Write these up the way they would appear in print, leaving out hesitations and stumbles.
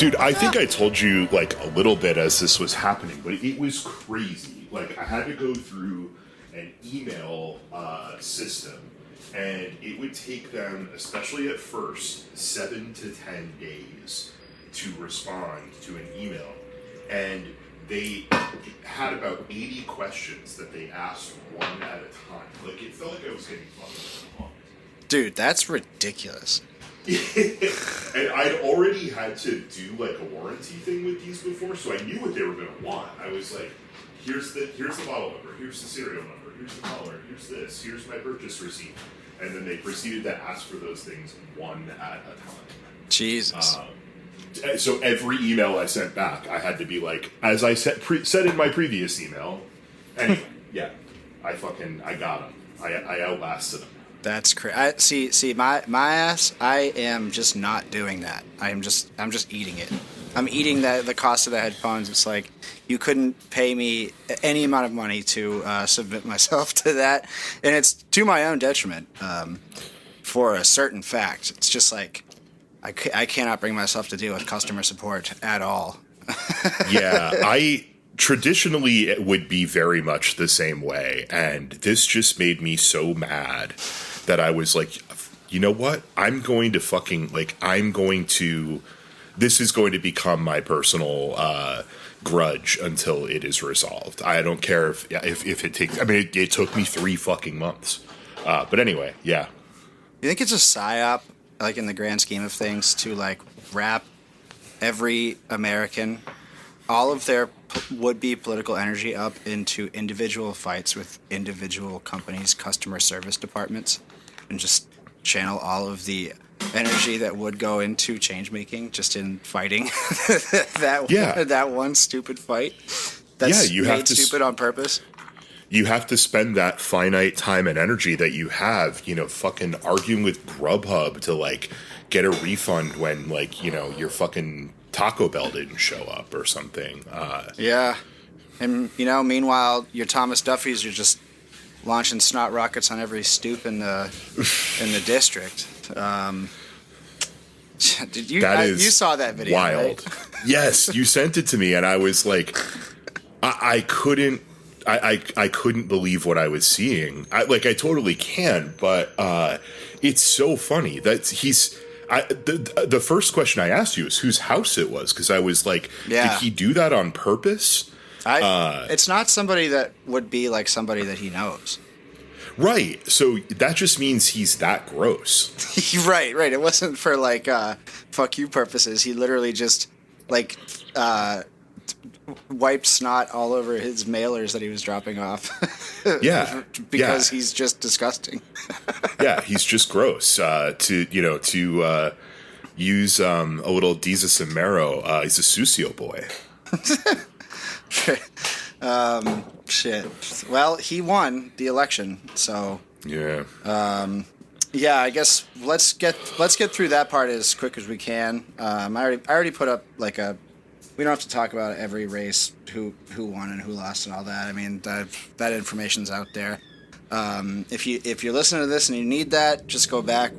Dude, I think I told you like a little bit as this was happening, but it was crazy. Like I had to go through an email system, and it would take them, especially at first, 7 to 10 days to respond to an email. And they had about 80 questions that they asked one at a time. Like, it felt like I was getting fucking. Dude, that's ridiculous. And I'd already had to do like a warranty thing with these before, so I knew what they were going to want. I was like, here's the model number, here's the serial number, here's the color, here's this, here's my purchase receipt. And then they proceeded to ask for those things one at a time. Jesus. So every email I sent back, I had to be like, as I said in my previous email. Anyway, yeah, I got them. I outlasted them. That's crazy. See, my ass. I am just not doing that. I'm just eating it. I'm eating the cost of the headphones. It's like you couldn't pay me any amount of money to submit myself to that, and it's to my own detriment. For a certain fact, it's just like I cannot bring myself to deal with customer support at all. Yeah, I traditionally it would be very much the same way, and this just made me so mad that I was like, you know what? This is going to become my personal grudge until it is resolved. I don't care if it takes. I mean, it took me 3 fucking months. But anyway, yeah. You think it's a psyop, like in the grand scheme of things, to like wrap every American, all of their would-be political energy up into individual fights with individual companies' customer service departments, and just channel all of the energy that would go into change making just in fighting that one stupid fight that's made stupid on purpose? You have to spend that finite time and energy that you have, fucking arguing with Grubhub to like get a refund when like, your fucking Taco Bell didn't show up or something. Yeah. And, meanwhile, your Thomas Duffys are just launching snot rockets on every stoop in the district. You saw that video, wild. Right? Yes, you sent it to me, and I was like, I couldn't believe what I was seeing. I totally can, but it's so funny that the first question I asked you is whose house it was, because I was like, did he do that on purpose? It's not somebody that would be like somebody that he knows. Right. So that just means he's that gross. Right. It wasn't for like fuck you purposes. He literally just like wiped snot all over his mailers that he was dropping off. Yeah. Because he's just disgusting. Yeah, he's just gross. To use a little Desus and Mero, he's a sucio boy. Shit. Well, he won the election, so yeah. I guess let's get through that part as quick as we can. I already put up like a. We don't have to talk about every race, who won and who lost and all that. I mean that information's out there. If you're listening to this and you need that, just go back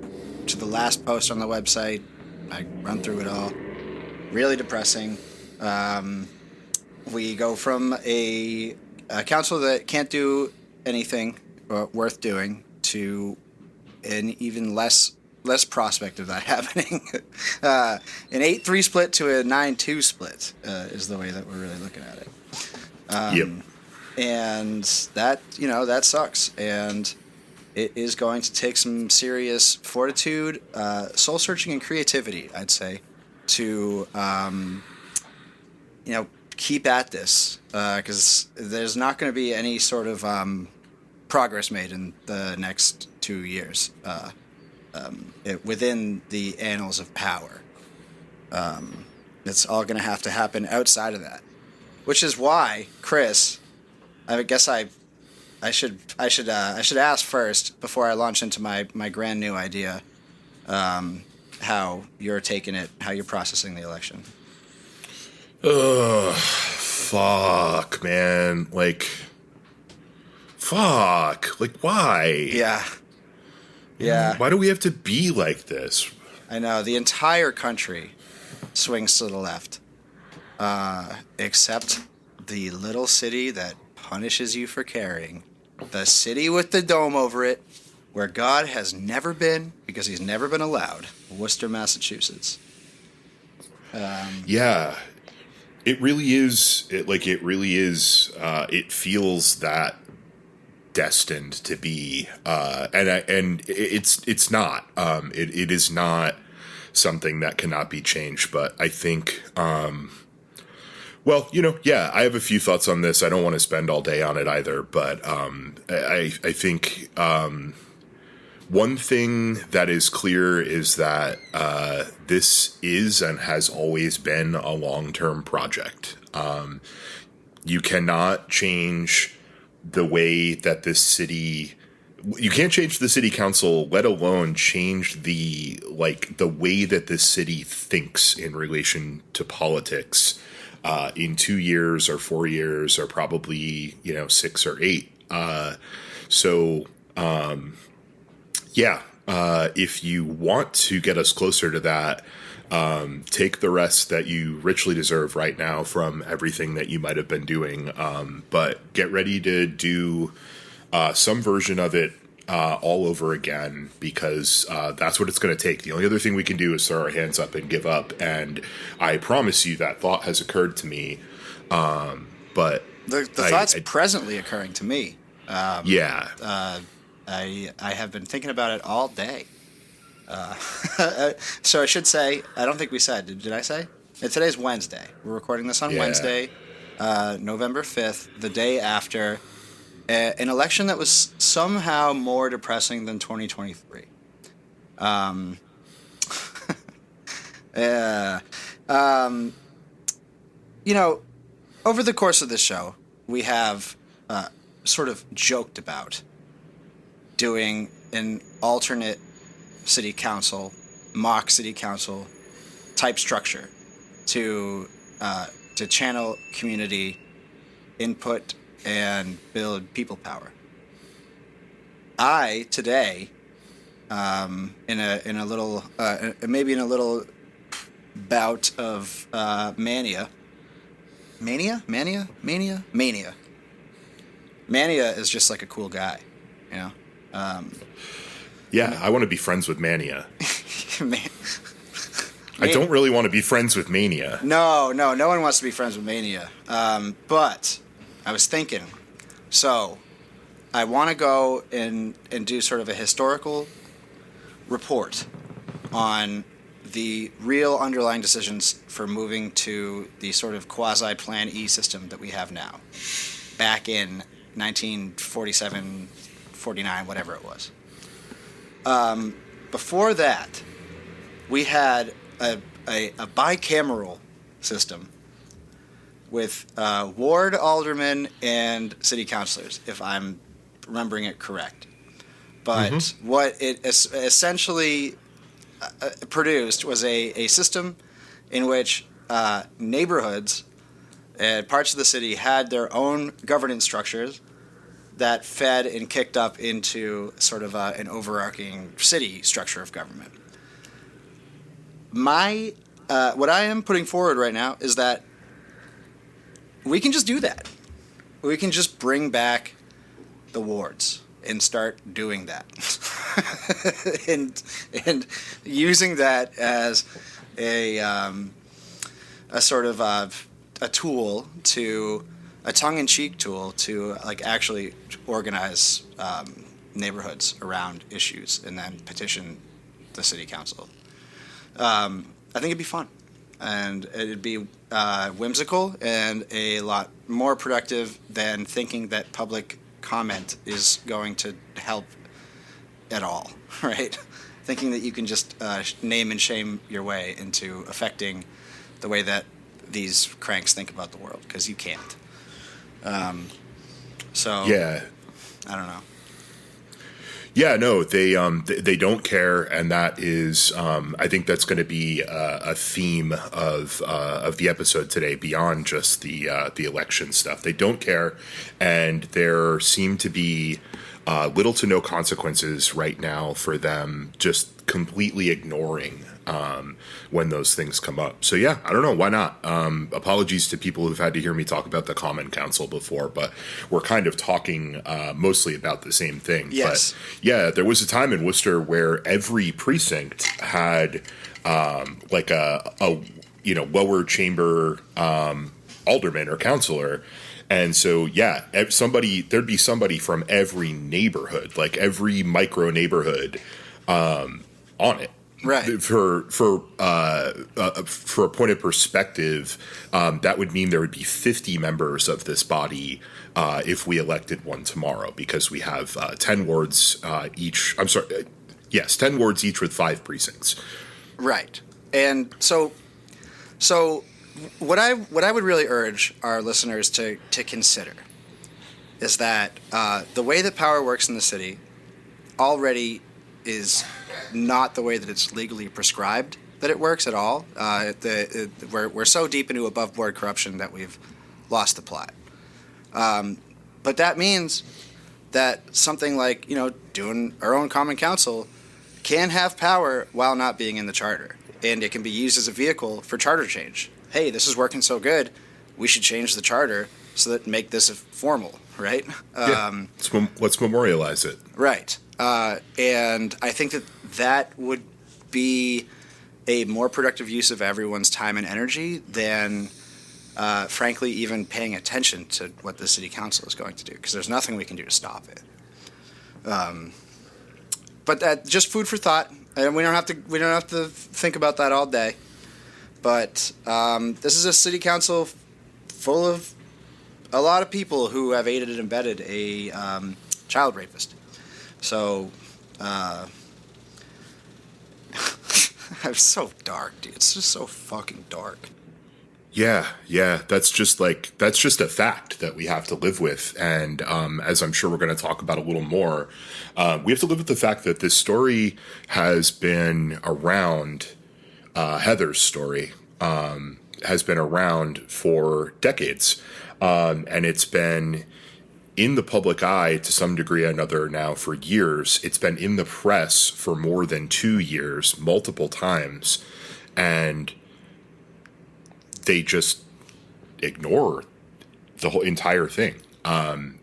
to the last post on the website. I run through it all. Really depressing. We go from a council that can't do anything worth doing to an even less prospect of that happening. An 8-3 split to a 9-2 split is the way that we're really looking at it. Yep. And that sucks. And it is going to take some serious fortitude, soul searching, and creativity, I'd say, to keep at this, because there's not going to be any sort of progress made in the next 2 years within the annals of power. It's all going to have to happen outside of that, which is why, Chris, I guess I should ask first before I launch into my brand new idea, how you're taking it, how you're processing the election. Ugh, fuck, man. Like, why? Yeah. Why do we have to be like this? I know. The entire country swings to the left. Except the little city that punishes you for caring. The city with the dome over it, where God has never been because he's never been allowed. Worcester, Massachusetts. Yeah, it really is. It feels that destined to be, and it's not. It is not something that cannot be changed. But I think, well, I have a few thoughts on this. I don't want to spend all day on it either, but I think one thing that is clear is that this is and has always been a long-term project. You cannot change the way that this city. You can't change the city council, let alone change the way that this city thinks in relation to politics in 2 years or 4 years or probably 6 or 8. If you want to get us closer to that, take the rest that you richly deserve right now from everything that you might have been doing, but get ready to do some version of it all over again, because that's what it's going to take. The only other thing we can do is throw our hands up and give up, and I promise you that thought has occurred to me, but the thought's presently occurring to me. Yeah. I have been thinking about it all day. So I should say, I don't think we said, did I say? Today's Wednesday. We're recording this on Wednesday, November 5th, the day after an election that was somehow more depressing than 2023. Over the course of this show, we have sort of joked about doing an alternate city council, mock city council type structure to channel community input and build people power. I today, in a little bout of mania. Mania is just like a cool guy, I want to be friends with Mania. Man. I don't really want to be friends with Mania. No one wants to be friends with Mania. But I was thinking, so I want to go and do sort of a historical report on the real underlying decisions for moving to the sort of quasi-Plan E system that we have now, back in 1947, 49, whatever it was. Before that, we had a bicameral system with ward aldermen and city councilors, if I'm remembering it correct. But what it essentially produced was a system in which neighborhoods and parts of the city had their own governance structures that fed and kicked up into sort of an overarching city structure of government. What I am putting forward right now is that we can just do that. We can just bring back the wards and start doing that, and using that as a sort of a tool to. A tongue-in-cheek tool to actually organize neighborhoods around issues and then petition the city council. I think it'd be fun, and it'd be whimsical and a lot more productive than thinking that public comment is going to help at all, right? Thinking that you can just name and shame your way into affecting the way that these cranks think about the world, because you can't. I don't know. Yeah, no, they don't care, and that is, I think that's going to be a theme of the episode today, beyond just the election stuff. They don't care, and there seem to be little to no consequences right now for them just completely ignoring when those things come up. So yeah, I don't know, why not? Apologies to people who've had to hear me talk about the Common Council before, but we're kind of talking mostly about the same thing. Yes. But yeah, there was a time in Worcester where every precinct had like a lower chamber alderman or councilor. And so, yeah, there'd be somebody from every neighborhood, like every micro neighborhood, on it. Right. For a point of perspective, that would mean there would be 50 members of this body if we elected one tomorrow, because we have 10 wards each. I'm sorry. Yes, 10 wards each with 5 precincts. Right. And so what I would really urge our listeners to consider is that the way that power works in the city already is not the way that it's legally prescribed that it works at all. We're so deep into above board corruption that we've lost the plot. But that means that something like doing our own common council can have power while not being in the charter, and it can be used as a vehicle for charter change. Hey, this is working so good, we should change the charter so that make this formal, right? Let's memorialize it. Right. And I think that would be a more productive use of everyone's time and energy than, frankly, even paying attention to what the city council is going to do, because there's nothing we can do to stop it. But that just food for thought. And we don't have to think about that all day. But this is a city council full of a lot of people who have aided and abetted a child rapist. So, I'm so dark, dude. It's just so fucking dark. Yeah, that's just a fact that we have to live with. And as I'm sure we're going to talk about a little more, we have to live with the fact that this story has been around. Heather's story has been around for decades, and it's been in the public eye to some degree or another now for years. It's been in the press for more than 2 years, multiple times, and they just ignore the whole entire thing, and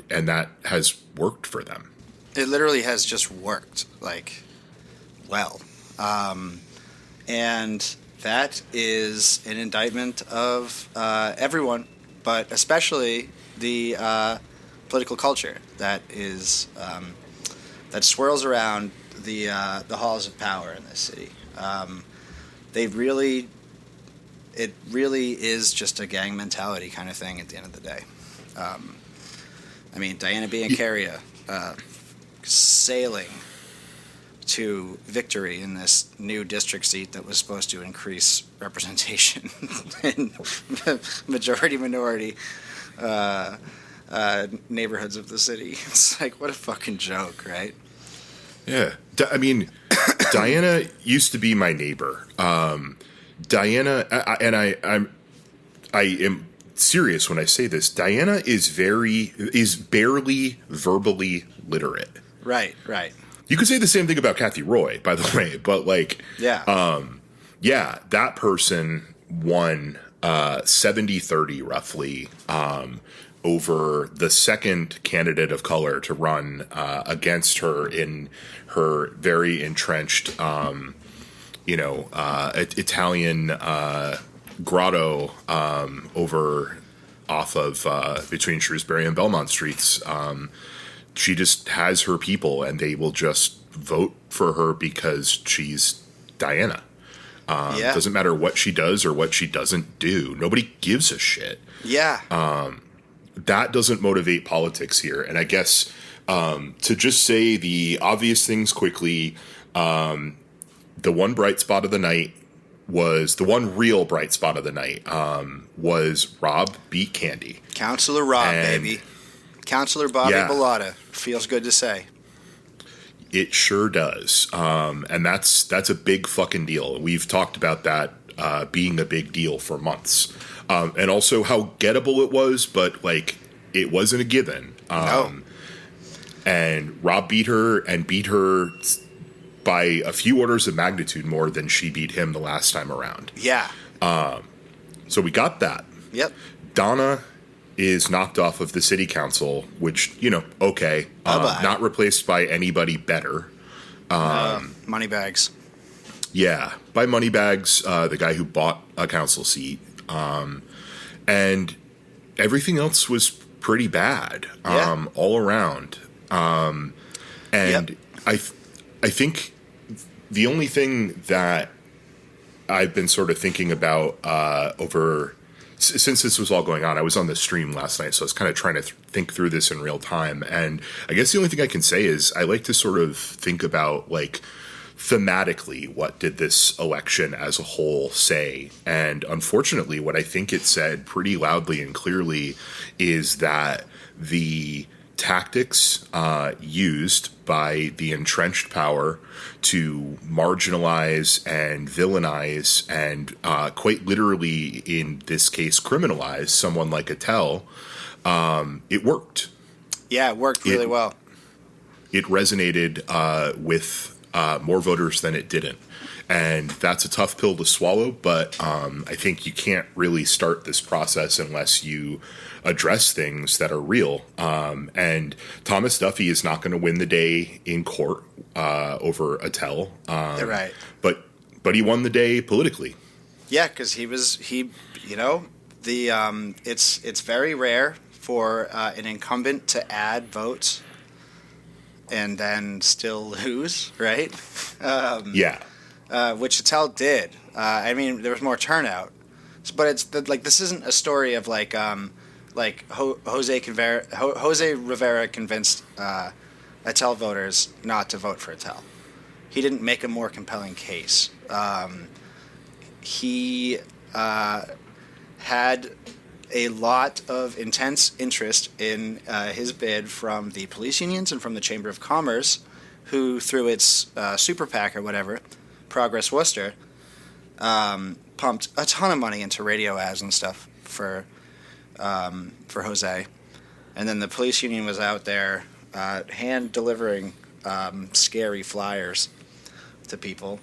that has worked for them. It literally has just worked, well. And that is an indictment of everyone, but especially the political culture that is that swirls around the halls of power in this city. It really is just a gang mentality kind of thing at the end of the day. Diana Biancaria sailing to victory in this new district seat that was supposed to increase representation in majority-minority neighborhoods of the city. It's like, what a fucking joke, right? Yeah. Diana used to be my neighbor. Diana, I am serious when I say this. Diana is barely verbally literate. Right. You could say the same thing about Kathy Roy, by the way, but that person won 70-30 roughly over the second candidate of color to run against her in her very entrenched, Italian grotto over off of between Shrewsbury and Belmont Streets. She just has her people, and they will just vote for her because she's Diana. Doesn't matter what she does or what she doesn't do. Nobody gives a shit. Yeah. That doesn't motivate politics here. And I guess to just say the obvious things quickly, the one bright spot of the night was Rob beat Candy. Councilor Rob, baby. Councilor Bobby Bellata. Feels good to say. It sure does. And that's a big fucking deal. We've talked about that being a big deal for months. And also how gettable it was, but it wasn't a given. No. And Rob beat her by a few orders of magnitude more than she beat him the last time around. Yeah. So we got that. Yep. Donna is knocked off of the city council, which, okay. Not replaced by anybody better. Moneybags. Yeah. By Moneybags, the guy who bought a council seat. And everything else was pretty bad all around. And Yep. I think the only thing that I've been sort of thinking about since this was all going on, I was on the stream last night, so I was kind of trying to think through this in real time. And I guess the only thing I can say is I like to sort of think about, like, thematically, what did this election as a whole say? And unfortunately, what I think it said pretty loudly and clearly is that the tactics used by the entrenched power to marginalize and villainize and quite literally, in this case, criminalize someone like Attell, it worked. Yeah, it worked really well. It resonated with more voters than it didn't. And that's a tough pill to swallow, but I think you can't really start this process unless you address things that are real. And Thomas Duffy is not going to win the day in court over Attell. You're right. But he won the day politically. Yeah, because it's very rare for an incumbent to add votes and then still lose, right? Yeah. Which Attell did. I mean, there was more turnout, but it's this isn't a story of Jose Rivera convinced Attell voters not to vote for Attell. He didn't make a more compelling case. He had a lot of intense interest in his bid from the police unions and from the Chamber of Commerce, who, through its super PAC or whatever, Progress Worcester, pumped a ton of money into radio ads and stuff for Jose. And then the police union was out there hand delivering scary flyers to people.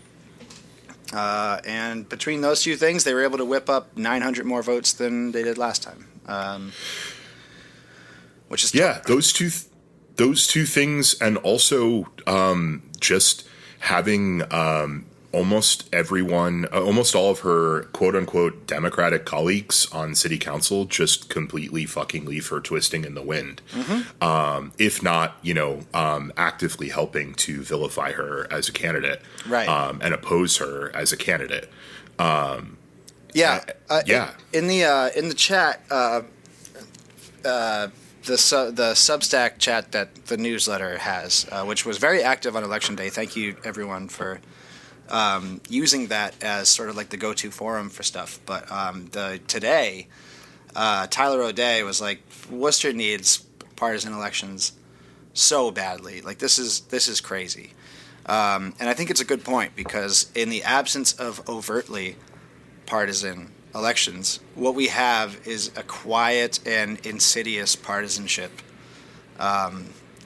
And between those two things, they were able to whip up 900 more votes than they did last time. Which is those two things, and also just having almost all of her quote unquote Democratic colleagues on city council just completely fucking leave her twisting in the wind. Mm-hmm. If not, actively helping to vilify her as a candidate, right? And oppose her as a candidate. In the chat, the Substack chat that the newsletter has, which was very active on Election Day. Thank you, everyone, for using that as sort of like the go-to forum for stuff. But today, Tyler O'Day was like, Worcester needs partisan elections so badly. Like, this is crazy. And I think it's a good point, because in the absence of overtly partisan elections, what we have is a quiet and insidious partisanship,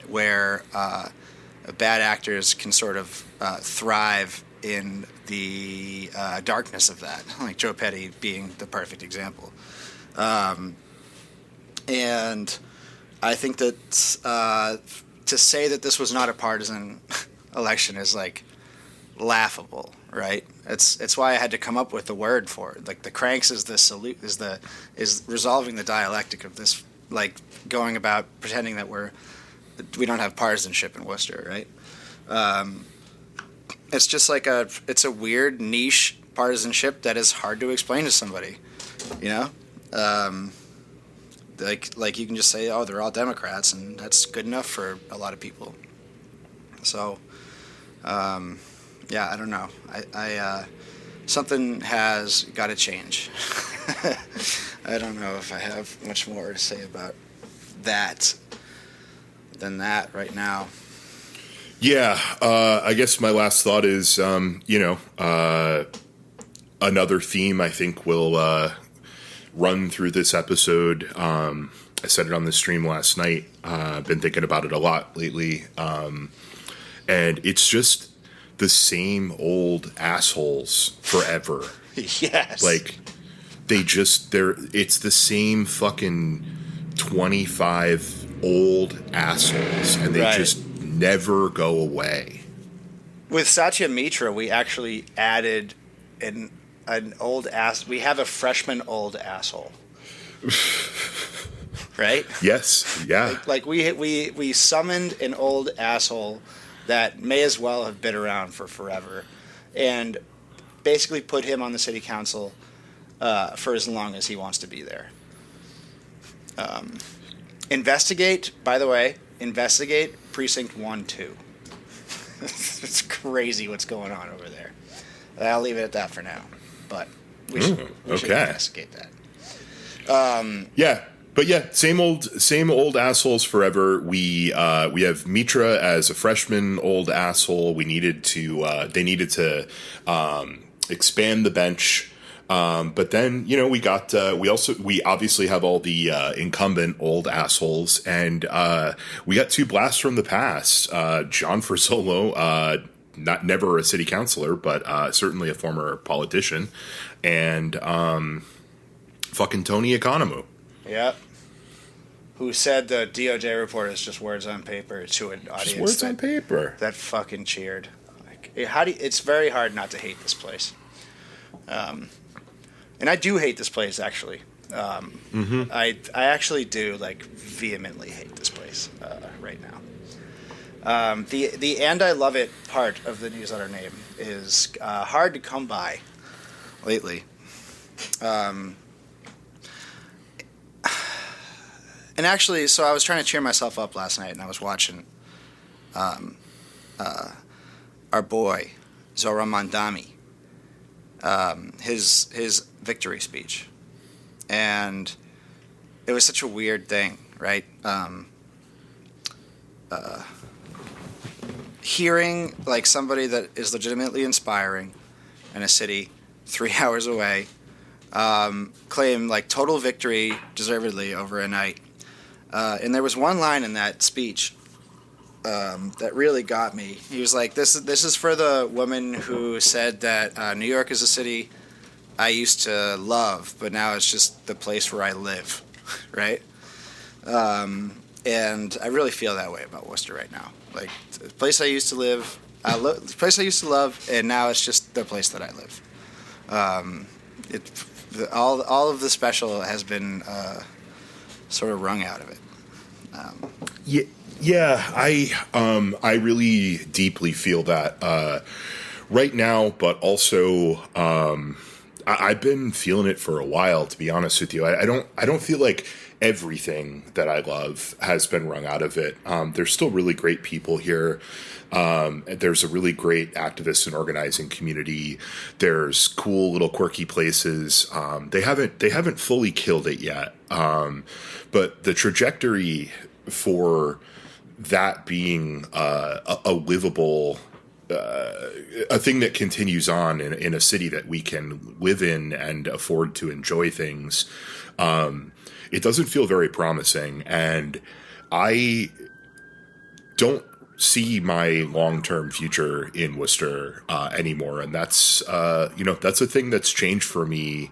where bad actors can sort of thrive in the darkness of that, like Joe Petty being the perfect example. And I think that to say that this was not a partisan election is like laughable, right? It's why I had to come up with the word for it. Like, the cranks is resolving the dialectic of this, like, going about pretending that we don't have partisanship in Worcester, right? It's just like it's a weird niche partisanship that is hard to explain to somebody, like you can just say, oh, they're all Democrats, and that's good enough for a lot of people. So, I don't know. I something has got to change. I don't know if I have much more to say about that than that right now. Yeah, I guess my last thought is, another theme I think will run through this episode. I said it on the stream last night. I've been thinking about it a lot lately. And it's just the same old assholes forever. Yes. Like, it's the same fucking 25 old assholes, and they just never go away. With Satya Mitra, we actually added an old ass. We have a freshman old asshole. Right? Yes. Yeah. Like we summoned an old asshole that may as well have been around for forever, and basically put him on the city council for as long as he wants to be there. Investigate Precinct 1-2. It's crazy what's going on over there. I'll leave it at that for now, but we should investigate that. Yeah. But yeah, same old assholes forever. We have Mitra as a freshman old asshole. They needed to expand the bench. But then, we obviously have all the incumbent old assholes, and we got two blasts from the past. John Frisolo, never a city councilor, but certainly a former politician, and fucking Tony Economou. Yeah. Who said the DOJ report is just words on paper to an audience? Just words on paper. That fucking cheered. Like, it's very hard not to hate this place. And I do hate this place, actually. I actually do, like, vehemently hate this place right now. The "and I love it" part of the newsletter name is hard to come by lately. And actually, so I was trying to cheer myself up last night, and I was watching our boy, Zohran Mamdani, his victory speech. And it was such a weird thing, right? Hearing, like, somebody that is legitimately inspiring in a city 3 hours away claim, like, total victory deservedly over a night. And there was one line in that speech that really got me. He was like, "This is for the woman who said that New York is a city I used to love, but now it's just the place where I live," right? And I really feel that way about Worcester right now. Like, the place I used to live, the place I used to love, and now it's just the place that I live. All of the special has been sort of wrung out of it. I really deeply feel that right now, but also I've been feeling it for a while, to be honest with you. I don't feel like everything that I love has been wrung out of it. There's still really great people here. There's a really great activist and organizing community. There's cool little quirky places. They haven't fully killed it yet. But the trajectory for that being a livable, a thing that continues on in a city that we can live in and afford to enjoy things, it doesn't feel very promising. And I don't see my long-term future in Worcester anymore. And that's a thing that's changed for me.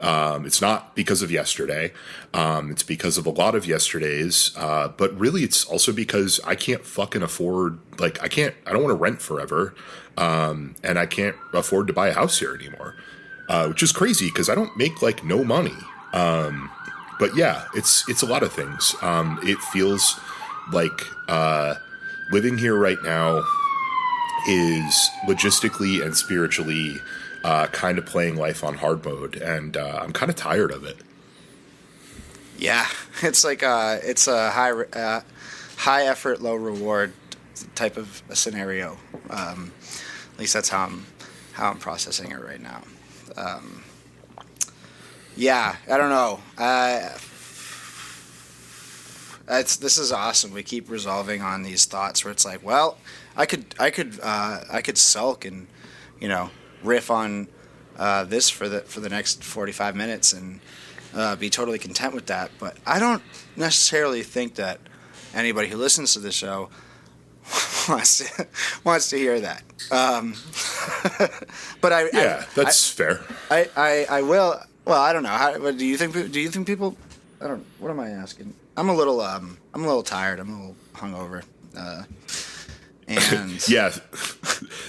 It's not because of yesterday. It's because of a lot of yesterdays. But really it's also because I can't fucking afford, I don't want to rent forever. And I can't afford to buy a house here anymore. Which is crazy because I don't make no money. But yeah, it's a lot of things. It feels like, living here right now is logistically and spiritually kind of playing life on hard mode, and I'm kind of tired of it. Yeah, it's like it's a high effort, low reward type of a scenario. At least that's how I'm processing it right now. Yeah, I don't know. This is awesome. We keep resolving on these thoughts where it's like, well, I could sulk and, riff on this for the next 45 minutes and be totally content with that. But I don't necessarily think that anybody who listens to this show wants to hear that. But that's fair. I will. Well, I don't know. What do you think? Do you think people? I don't. What am I asking? I'm a little tired. I'm a little hungover. And yeah,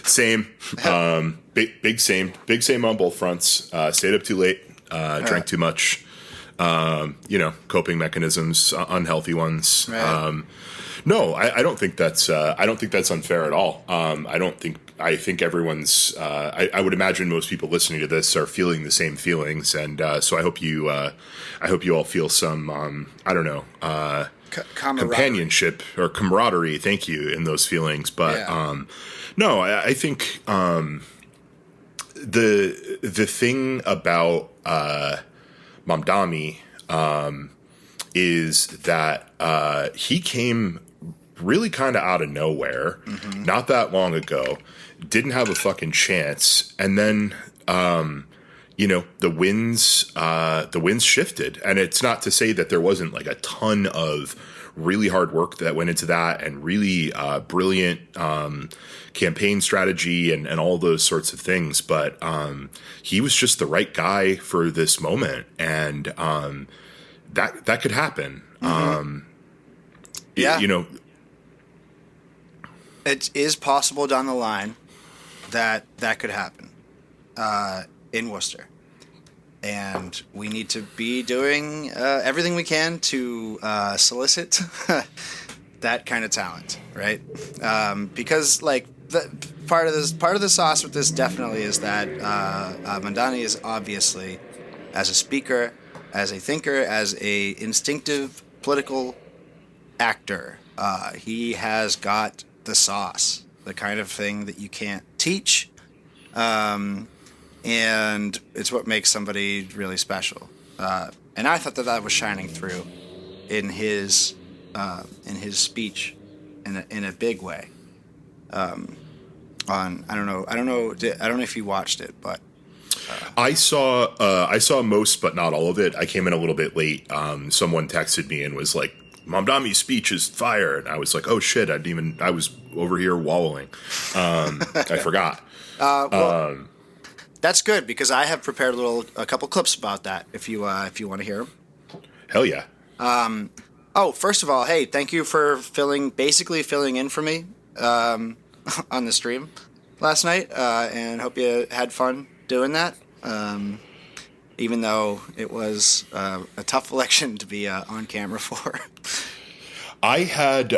same. Big same on both fronts. Stayed up too late. Drank too much. Coping mechanisms, unhealthy ones. Right. No, I don't think that's unfair at all. I think everyone's. I would imagine most people listening to this are feeling the same feelings, and so I hope you all feel some. Companionship or camaraderie. Thank you in those feelings, but no, I think the thing about Mamdani is that he came really kind of out of nowhere, not that long ago, didn't have a fucking chance, and then the winds shifted. And it's not to say that there wasn't like a ton of really hard work that went into that, and really brilliant campaign strategy and all those sorts of things, but he was just the right guy for this moment, and that could happen. It is possible down the line that could happen in Worcester. And we need to be doing everything we can to solicit that kind of talent, right? Because like part of the sauce with this definitely is that Mamdani is obviously, as a speaker, as a thinker, as a instinctive political actor, he has got the sauce, the kind of thing that you can't teach. And it's what makes somebody really special. And I thought that was shining through in his speech in a big way. I don't know if you watched it, but I saw most, but not all of it. I came in a little bit late. Someone texted me and was like, Mamdami's speech is fire, and I was like, oh shit, I was over here wallowing. I forgot. That's good, because I have prepared a couple clips about that. If you want to hear them. Hell yeah. First of all, hey, thank you for filling in for me on the stream last night, and hope you had fun doing that. Even though it was a tough election to be on camera for. I had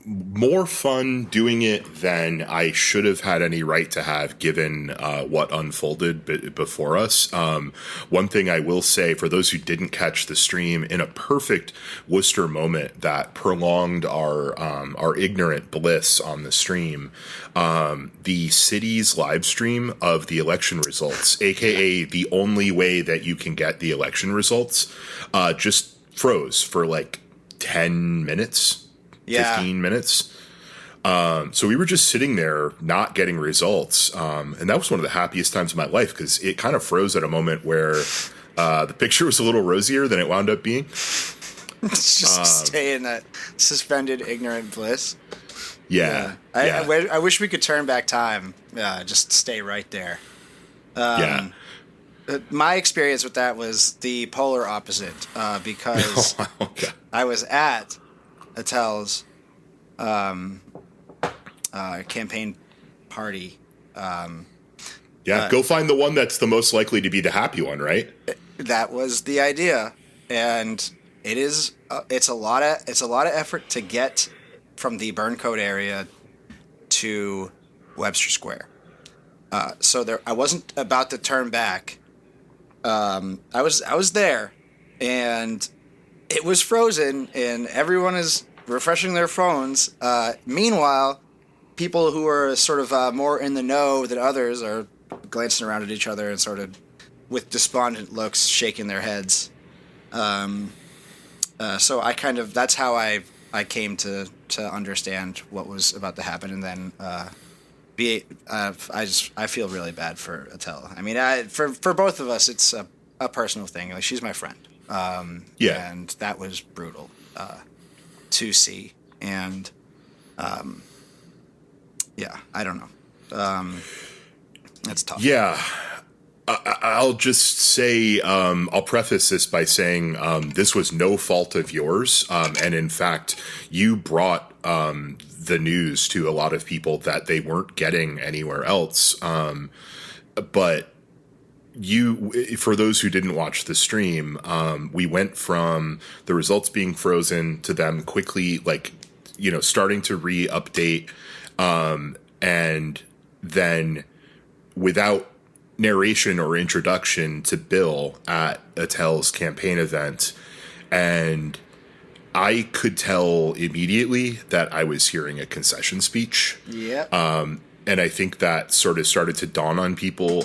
more fun doing it than I should have had any right to have, given what unfolded before us. One thing I will say, for those who didn't catch the stream, in a perfect Worcester moment that prolonged our ignorant bliss on the stream, the city's live stream of the election results, aka the only way that you can get the election results, just froze for like 10 minutes, 15 minutes. So we were just sitting there not getting results. And that was one of the happiest times of my life, because it kind of froze at a moment where the picture was a little rosier than it wound up being. Just stay in that suspended ignorant bliss. Yeah. I wish we could turn back time. Just stay right there. My experience with that was the polar opposite, because I was at Attell's campaign party. Go find the one that's the most likely to be the happy one, right? That was the idea, and it is. It's a lot of effort to get from the Burncoat area to Webster Square. So I wasn't about to turn back. I was there, and it was frozen, and everyone is refreshing their phones. Meanwhile, people who are sort of more in the know than others are glancing around at each other and sort of with despondent looks, shaking their heads. So that's how I came to understand what was about to happen, and then I feel really bad for Attell. I mean, for both of us, it's a personal thing. Like, she's my friend. And that was brutal to see. And yeah, I don't know. That's tough. Yeah. I'll just say, I'll preface this by saying this was no fault of yours. And in fact, you brought the news to a lot of people that they weren't getting anywhere else. But for those who didn't watch the stream, we went from the results being frozen to them quickly, like, starting to re-update. And then without narration or introduction to Bill at Attell's campaign event, and I could tell immediately that I was hearing a concession speech. Yep. And I think that sort of started to dawn on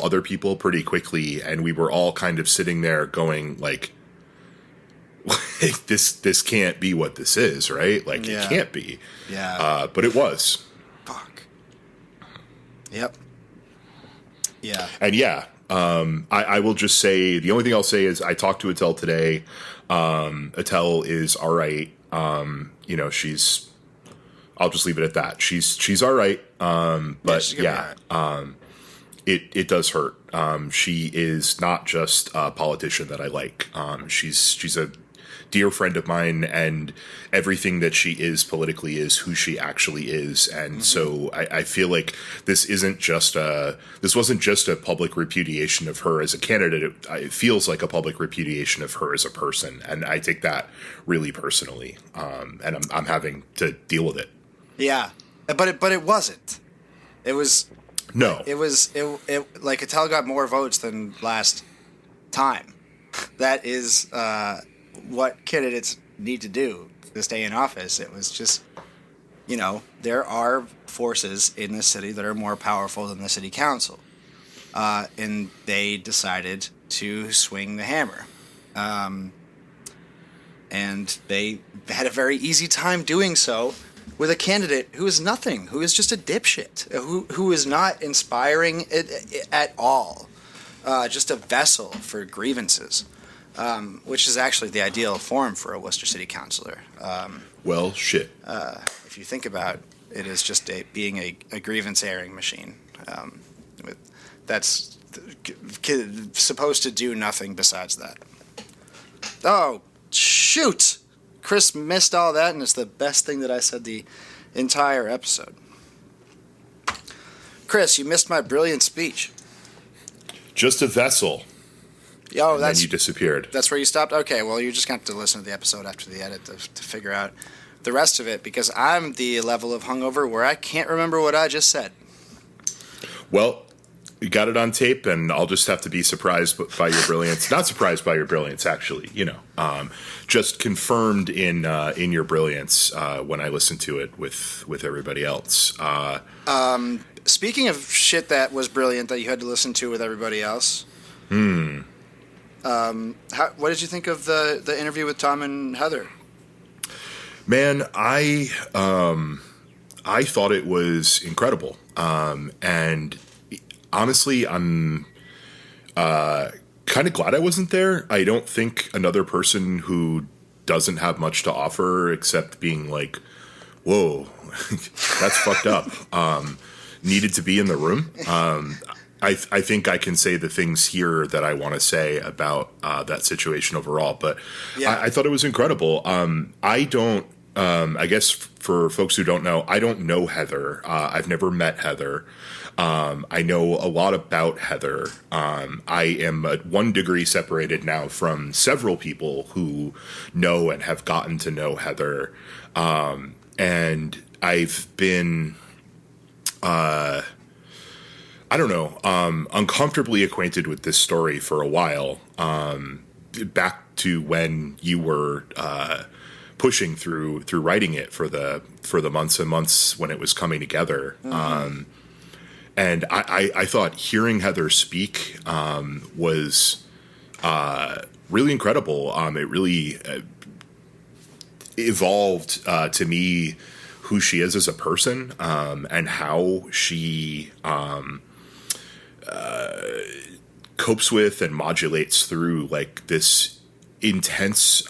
other people pretty quickly, and we were all kind of sitting there going like, this can't be what this is, right? Like, Yeah. It can't be. Yeah. But it was. Fuck. Yep. Yeah. And yeah, I will just say, the only thing I'll say is I talked to Attell today. Attell is all right. I'll just leave it at that. She's all right. But yeah, it does hurt. She is not just a politician that I like. She's a dear friend of mine, and everything that she is politically is who she actually is. And so I feel like this wasn't just a public repudiation of her as a candidate. It feels like a public repudiation of her as a person. And I take that really personally. And I'm having to deal with it. Yeah. But it wasn't. It was. No. It was like Attell got more votes than last time. That is what candidates need to do to stay in office. It was just, there are forces in the city that are more powerful than the city council, and they decided to swing the hammer, and they had a very easy time doing so with a candidate who is nothing, who is just a dipshit, who is not inspiring at all, just a vessel for grievances, which is actually the ideal form for a Worcester City Councilor. Well, shit. If you think about it, is just being a grievance airing machine. That's supposed to do nothing besides that. Oh, shoot! Chris missed all that, and it's the best thing that I said the entire episode. Chris, you missed my brilliant speech. Just a vessel. Oh, and then you disappeared. That's where you stopped? Okay, well, you're just going to have to listen to the episode after the edit to figure out the rest of it, because I'm the level of hungover where I can't remember what I just said. Well, you got it on tape, and I'll just have to be surprised by your brilliance. Not surprised by your brilliance, actually. Just confirmed in your brilliance when I listened to it with everybody else. Speaking of shit that was brilliant that you had to listen to with everybody else. What did you think of the interview with Tom and Heather? Man, I thought it was incredible, and honestly, I'm kind of glad I wasn't there. I don't think another person who doesn't have much to offer except being like, "Whoa, that's fucked up," needed to be in the room. I think I can say the things here that I want to say about that situation overall. But yeah. I thought it was incredible. I don't. I guess for folks who don't know, I don't know Heather. I've never met Heather. I know a lot about Heather. I am 1 degree separated now from several people who know and have gotten to know Heather. And I've been, I don't know, uncomfortably acquainted with this story for a while. Back to when you were pushing through writing it for the months and months when it was coming together. Mm-hmm. And I thought hearing Heather speak was really incredible. It really evolved to me who she is as a person, and how she copes with and modulates through like this intense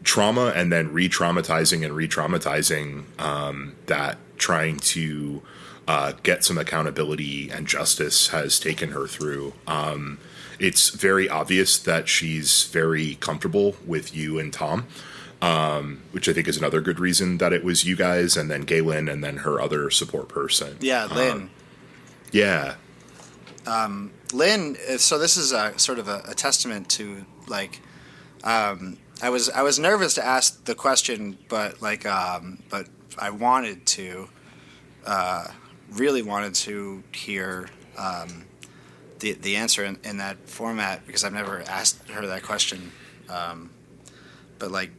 trauma and then re-traumatizing that trying to get some accountability and justice has taken her through. It's very obvious that she's very comfortable with you and Tom, which I think is another good reason that it was you guys and then Galen and then her other support person. Yeah, Lynn. Yeah. Lynn, so this is sort of a testament to, like, I was nervous to ask the question, but but I wanted to, really wanted to hear the answer in that format, because I've never asked her that question. But like,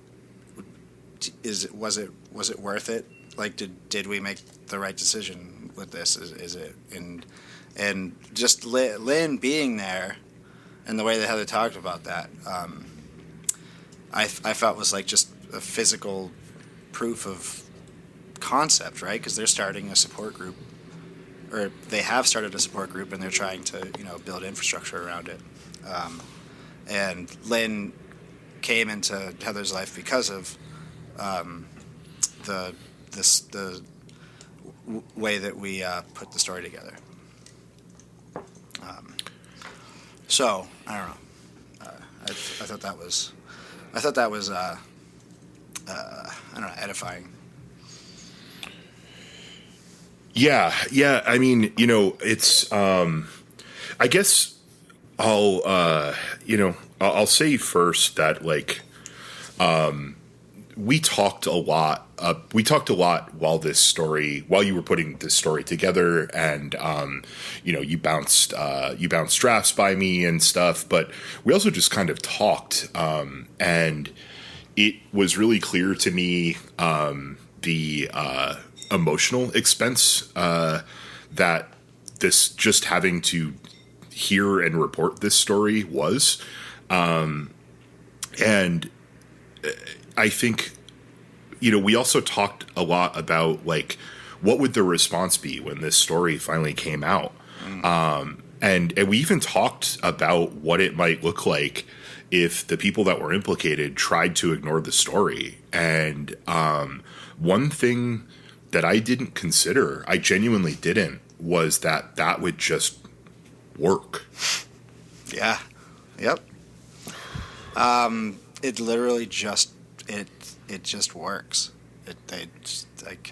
was it worth it? Like, did we make the right decision with this? Is it and just Lynn being there, and the way that Heather talked about that, I felt was like just a physical proof of concept, right? Because they're starting a support group, or they have started a support group, and they're trying to build infrastructure around it. And Lynn came into Heather's life because of the way that we put the story together. So I don't know. I thought that was I don't know, edifying. Yeah. I mean, it's. I guess I'll say first that, like, we talked a lot. We talked a lot while you were putting this story together, and you bounced drafts by me and stuff. But we also just kind of talked, and it was really clear to me the emotional expense that this just having to hear and report this story was, and I think, we also talked a lot about, like, what would the response be when this story finally came out. And we even talked about what it might look like if the people that were implicated tried to ignore the story. And one thing that I didn't consider, I genuinely didn't, was that would just work. Yeah. Yep. It literally just it just works. They just, like,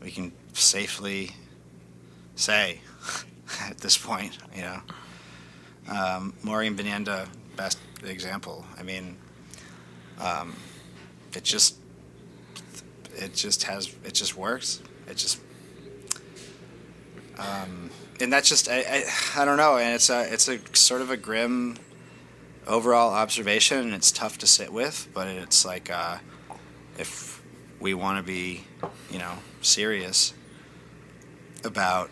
we can safely say at this point, Maureen Benenda, best example. I mean, it just works. It just, and that's just, I don't know. And it's a sort of a grim overall observation, and it's tough to sit with, but it's like, if we want to be, serious about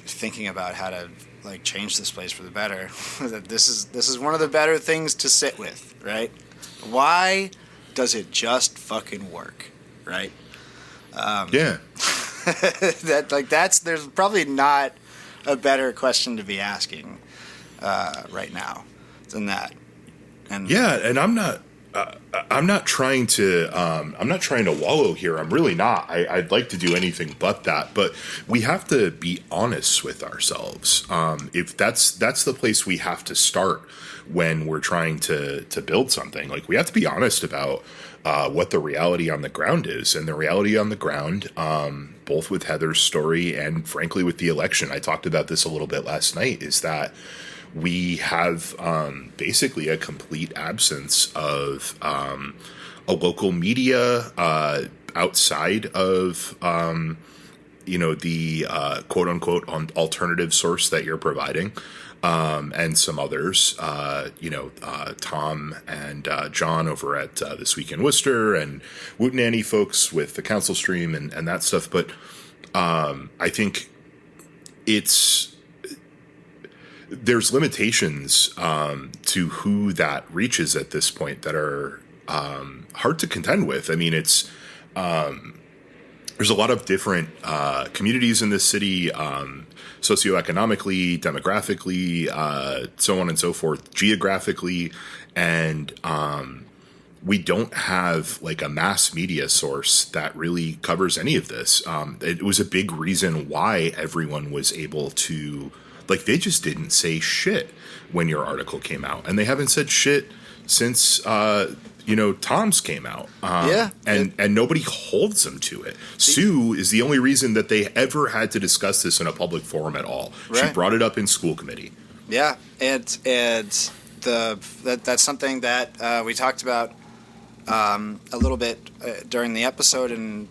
thinking about how to, like, change this place for the better, that this is one of the better things to sit with, right? Why does it just fucking work, right? Yeah. There's probably not a better question to be asking right now than that. And yeah, and I'm not trying to wallow here. I'm really not. I'd like to do anything but that. But we have to be honest with ourselves. If that's the place we have to start when we're trying to build something. Like, we have to be honest about what the reality on the ground is. And the reality on the ground, both with Heather's story and frankly with the election, I talked about this a little bit last night, is that we have basically a complete absence of a local media outside of the quote unquote alternative source that you're providing, and some others, Tom and John over at This Week in Worcester, and Wootenanny folks with the Council Stream and that stuff. But I think there's limitations to who that reaches at this point that are hard to contend with. I mean, it's there's a lot of different communities in this city, socioeconomically, demographically, so on and so forth, geographically, and we don't have like a mass media source that really covers any of this. It was a big reason why everyone was able to, like, they just didn't say shit when your article came out, and they haven't said shit since Tom's came out. And nobody holds them to it. Sue is the only reason that they ever had to discuss this in a public forum at all. Right. She brought it up in school committee. Yeah, and that's something that we talked about a little bit during the episode, and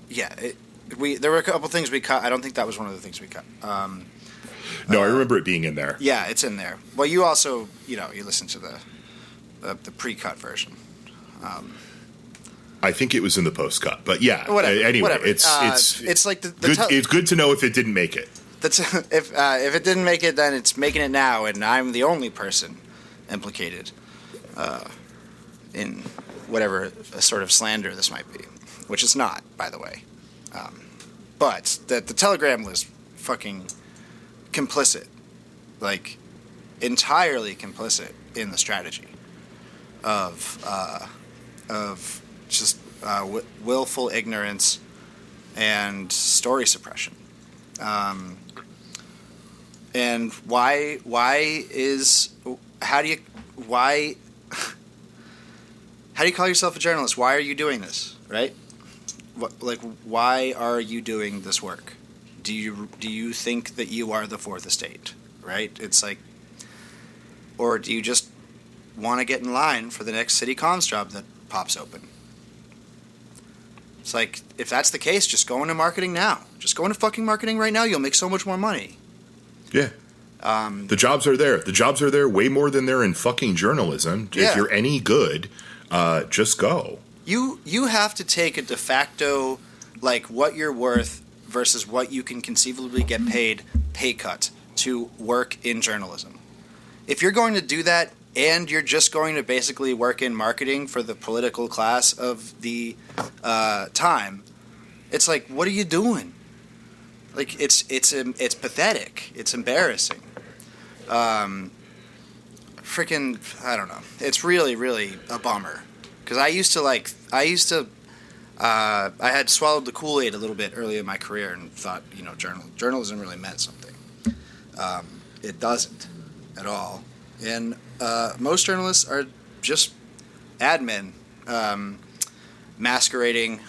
there were a couple things we cut. I don't think that was one of the things we cut. No, I remember it being in there. Yeah, it's in there. Well, you also, you listen to the pre-cut version. I think it was in the post-cut, but yeah. Anyway, whatever. It's like it's good to know if it didn't make it. That's if it didn't make it, then it's making it now, and I'm the only person implicated in whatever sort of slander this might be, which it's not, by the way. But the Telegram was fucking complicit, like entirely complicit in the strategy of just willful ignorance and story suppression. And how do you call yourself a journalist? Why are you doing this, right? Why are you doing this work? Do you think that you are the fourth estate, right? It's like, or do you just want to get in line for the next city comms job that pops open? It's like, if that's the case, just go into marketing now. Just go into fucking marketing right now. You'll make so much more money. Yeah. The jobs are there. The jobs are there way more than they're in fucking journalism. Yeah. If you're any good, just go. You have to take a de facto, like, what you're worth versus what you can conceivably get paid pay cut to work in journalism. If you're going to do that and you're just going to basically work in marketing for the political class of the time, it's like, what are you doing? Like, it's pathetic. It's embarrassing. Freaking, I don't know. It's really, really a bummer. Because I had swallowed the Kool-Aid a little bit early in my career and thought, journalism really meant something. It doesn't at all. And most journalists are just admin masquerading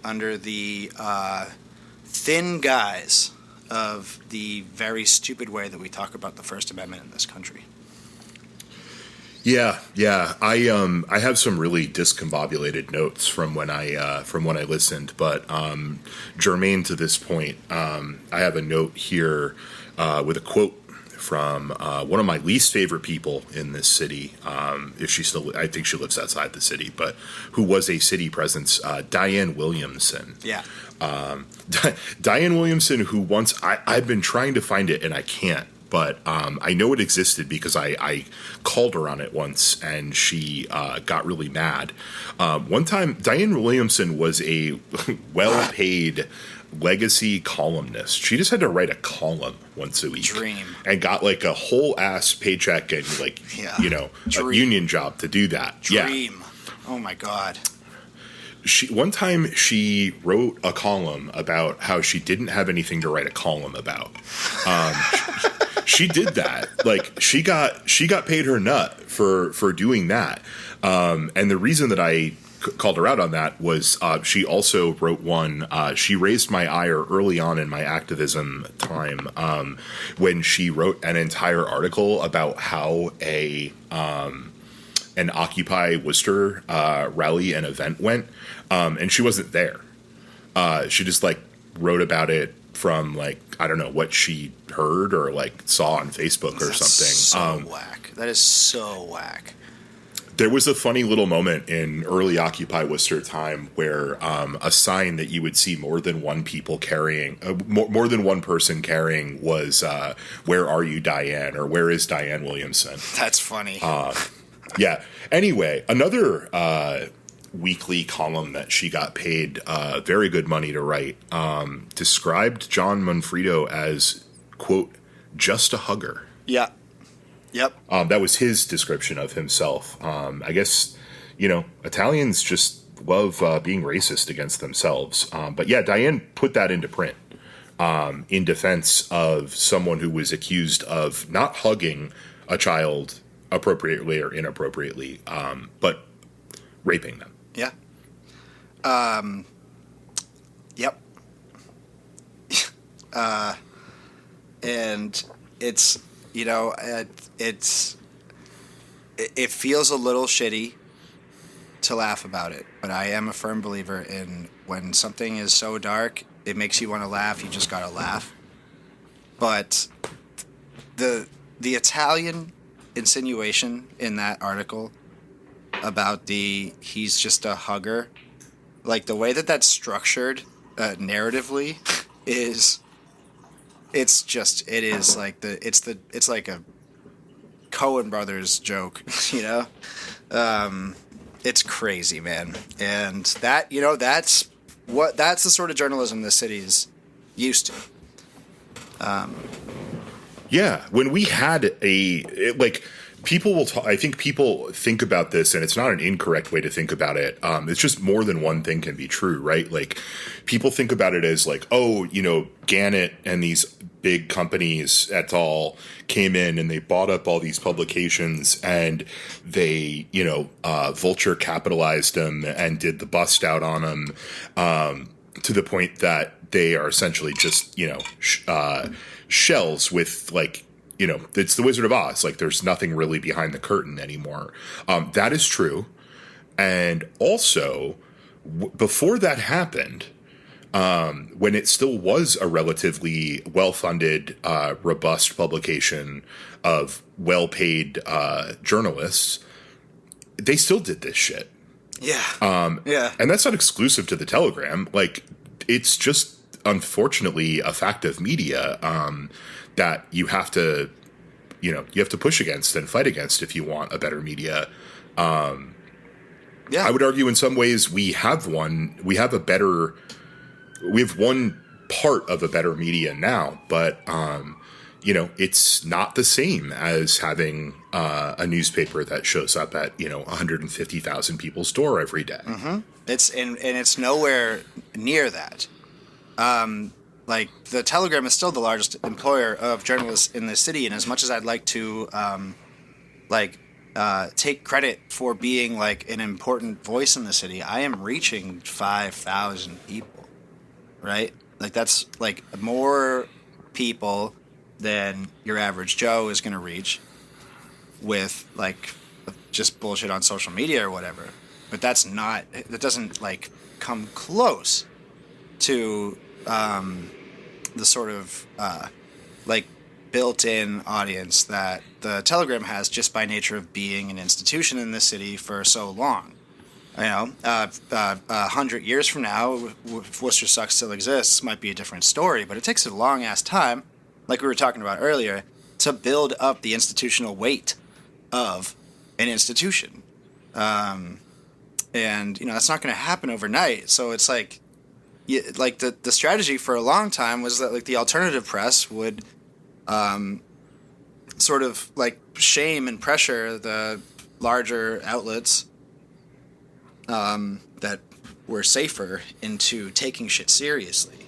under the thin guise of the very stupid way that we talk about the First Amendment in this country. Yeah. I have some really discombobulated notes from when I listened, but germane to this point, I have a note here with a quote from one of my least favorite people in this city. If she still, I think she lives outside the city, but who was a city presence, Diane Williamson. Yeah. Diane Williamson, who once I've been trying to find it and I can't. But I know it existed because I called her on it once, and she got really mad. One time, Diane Williamson was a well-paid legacy columnist. She just had to write a column once a week. Dream. And got like a whole-ass paycheck and a union job to do that. Dream. Yeah. Oh, my God. One time she wrote a column about how she didn't have anything to write a column about. She did that. Like, she got paid her nut for doing that. And the reason that I called her out on that was she also wrote one. She raised my ire early on in my activism time when she wrote an entire article about how an Occupy Worcester rally and event went. And she wasn't there. She just wrote about it from I don't know what she heard or saw on Facebook or something. So whack. That is so whack. There was a funny little moment in early Occupy Worcester time where a sign that you would see more than one people carrying, more than one person carrying was "Where are you, Diane?" or "Where is Diane Williamson?" That's funny. Yeah. Anyway, another weekly column that she got paid very good money to write described John Manfredo as, quote, just a hugger. Yeah. Yep. That was his description of himself. I guess, Italians just love being racist against themselves. But yeah, Diane put that into print in defense of someone who was accused of not hugging a child appropriately or inappropriately, but raping them. Yeah. Yep. And it's, it feels a little shitty to laugh about it, but I am a firm believer in when something is so dark, it makes you want to laugh, you just gotta laugh. But the Italian insinuation in that article about he's just a hugger, like the way that that's structured narratively is it's like a Coen Brothers joke, it's crazy, man. And that, that's the sort of journalism this city's used to. Yeah, when we had people will talk, I think people think about this, and it's not an incorrect way to think about it. It's just more than one thing can be true, right? Like, people think about it as like, Gannett and these big companies et al. Came in and they bought up all these publications and they, vulture capitalized them and did the bust out on them to the point that they are essentially just, shells with it's the Wizard of Oz. Like, there's nothing really behind the curtain anymore. That is true. And also, before that happened, when it still was a relatively well-funded, robust publication of well-paid journalists, they still did this shit. Yeah. Yeah. And that's not exclusive to the Telegram. Like, it's just, unfortunately, a fact of media that you have to push against and fight against if you want a better media. I would argue in some ways we have one part of a better media now, but it's not the same as having a newspaper that shows up at 150,000 people's door every day. Mm-hmm. It's nowhere near that. Like, the Telegram is still the largest employer of journalists in the city, and as much as I'd like to take credit for being like an important voice in the city, I am reaching 5,000 people, right? Like, that's like more people than your average Joe is going to reach with like just bullshit on social media or whatever. But that doesn't like come close to the sort of built-in audience that the Telegram has just by nature of being an institution in this city for so long. 100 years from now, if Worcester Sucks still exists, might be a different story, but it takes a long-ass time, like we were talking about earlier, to build up the institutional weight of an institution. And, that's not going to happen overnight, so it's like, the strategy for a long time was that, like, the alternative press would sort of, like, shame and pressure the larger outlets that were safer into taking shit seriously.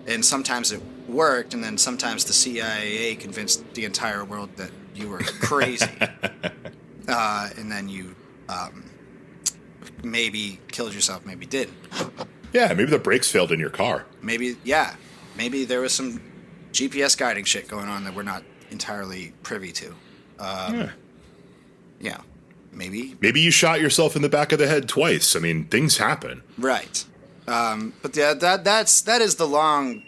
And sometimes it worked, and then sometimes the CIA convinced the entire world that you were crazy. And then you maybe killed yourself, maybe didn't. Yeah, maybe the brakes failed in your car. Maybe there was some GPS guiding shit going on that we're not entirely privy to. Yeah, maybe. Maybe you shot yourself in the back of the head twice. I mean, things happen. Right. But yeah, that is the long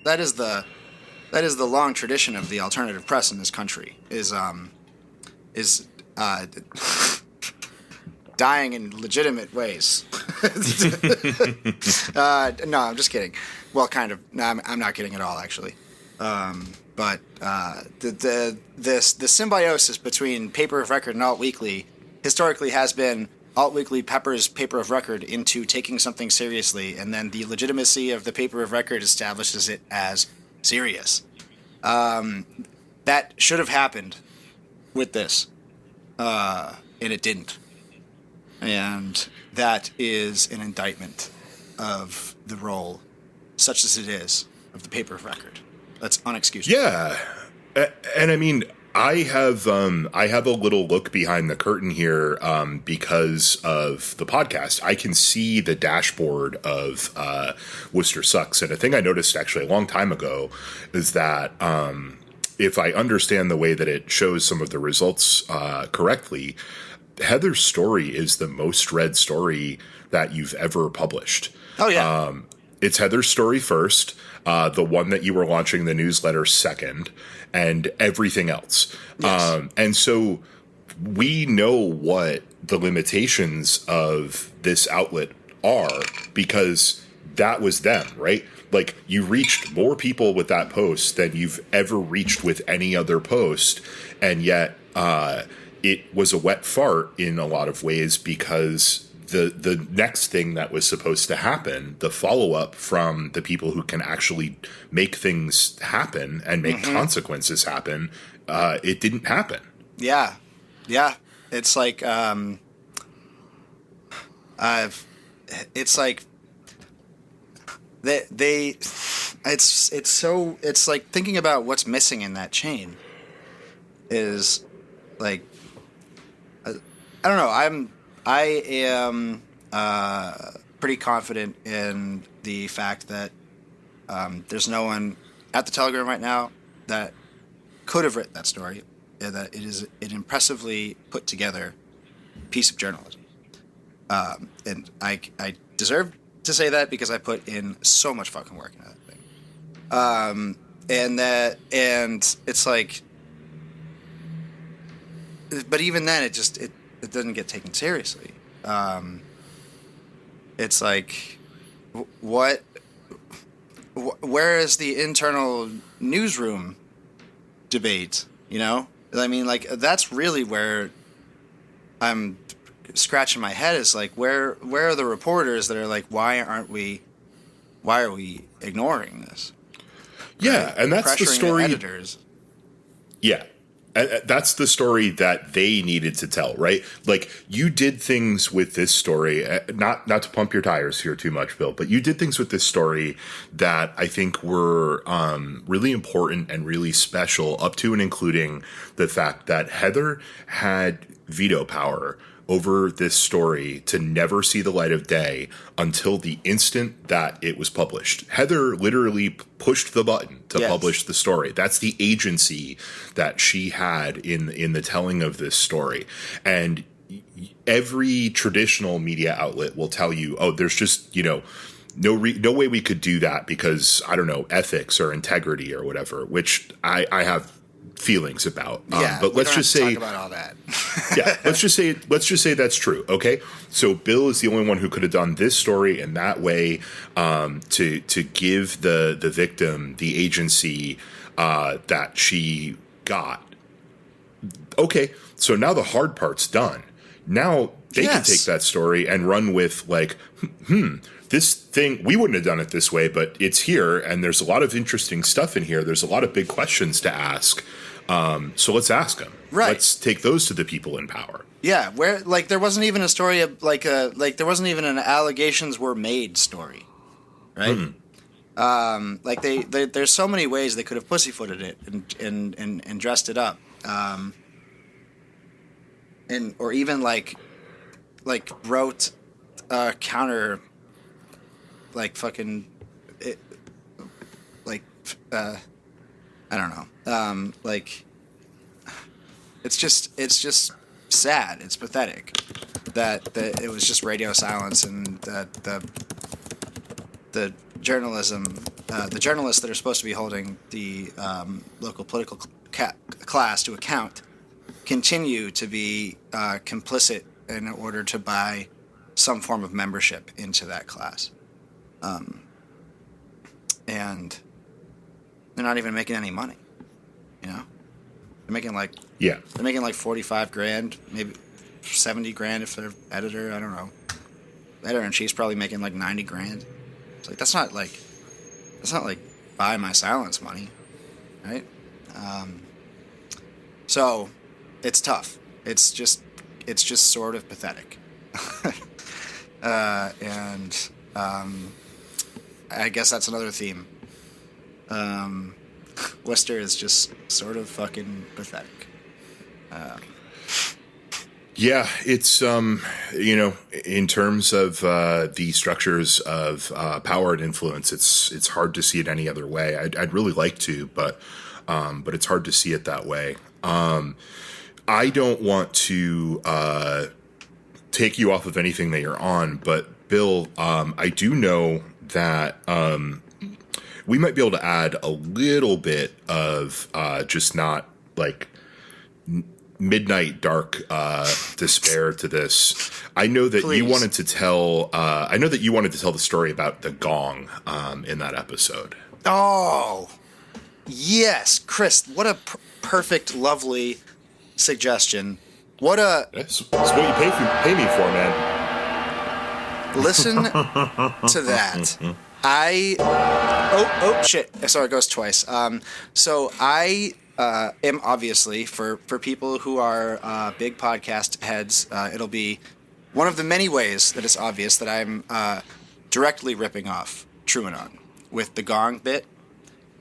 tradition of the alternative press in this country is dying in legitimate ways. No, I'm just kidding. Well, kind of. No, I'm not kidding at all, actually. But the symbiosis between paper of record and alt weekly historically has been alt weekly peppers paper of record into taking something seriously, and then the legitimacy of the paper of record establishes it as serious. That should have happened with this, and it didn't. And that is an indictment of the role, such as it is, of the paper of record. That's unexcusable. Yeah, and I mean, I have a little look behind the curtain here because of the podcast. I can see the dashboard of Worcester Sucks, and a thing I noticed actually a long time ago is that if I understand the way that it shows some of the results correctly, Heather's story is the most read story that you've ever published. Oh yeah. It's Heather's story first, the one that you were launching the newsletter second, and everything else. Yes. And so we know what the limitations of this outlet are because that was them, right? Like, you reached more people with that post than you've ever reached with any other post, and yet it was a wet fart in a lot of ways because the next thing that was supposed to happen, the follow-up from the people who can actually make things happen and make consequences happen, it didn't happen. Yeah. Yeah. It's like, it's like it's like thinking about what's missing in that chain is like, I don't know. I am pretty confident in the fact that there's no one at the Telegram right now that could have written that story, and that it is an impressively put together piece of journalism. And I deserve to say that because I put in so much fucking work into that thing. And it's like, but even then, it doesn't get taken seriously. It's like, where is the internal newsroom debate? You know, I mean, like, that's really where I'm scratching my head. Is like, where are the reporters that are like, why are we ignoring this? Yeah, right? and that's the Pressuring story. editors. Yeah. That's the story that they needed to tell, right? Like, you did things with this story, not to pump your tires here too much, Bill, but you did things with this story that I think were really important and really special, up to and including the fact that Heather had veto power over this story to never see the light of day until the instant that it was published. Heather literally pushed the button to publish the story. That's the agency that she had in the telling of this story. And every traditional media outlet will tell you, oh, there's just, no way we could do that because, I don't know, ethics or integrity or whatever, which I have feelings about. But let's just say, talk about all that. yeah, let's just say that's true. Okay, so Bill is the only one who could have done this story in that way, to give the victim the agency that she got. Okay, so now the hard part's done. Now they can take that story and run with, like, this thing, we wouldn't have done it this way, but it's here, and there's a lot of interesting stuff in here. There's a lot of big questions to ask. So let's ask them. Right. Let's take those to the people in power. Yeah, where, like, there wasn't even a story of, like there wasn't even an allegations were made story, right? Like there's so many ways they could have pussyfooted it and dressed it up, and or even like wrote counter, like fucking, I don't know, like, it's just sad. It's pathetic that it was just radio silence, and that the journalists that are supposed to be holding the local political class to account continue to be complicit in order to buy some form of membership into that class, and they're not even making any money. They're making like 45 grand, maybe 70 grand if they're editor. I don't know. Editor-in-chief's probably making like 90 grand. It's like, that's not like buy my silence money, right? So it's tough. It's just sort of pathetic. And I guess that's another theme. Worcester is just sort of fucking pathetic. Yeah, it's in terms of the structures of power and influence, it's hard to see it any other way. I'd really like to, but it's hard to see it that way. I don't want to take you off of anything that you're on, but Bill, I do know that we might be able to add a little bit of just not like midnight dark despair to this. I know that Please. you wanted to tell. I know that you wanted to tell the story about the gong in that episode. Oh, yes, Chris. What a perfect, lovely suggestion. What a That's what you pay me for, man. listen to that. Oh shit! Sorry, it goes twice. So I am obviously for people who are big podcast heads. It'll be one of the many ways that it's obvious that I'm directly ripping off TrueAnon with the gong bit.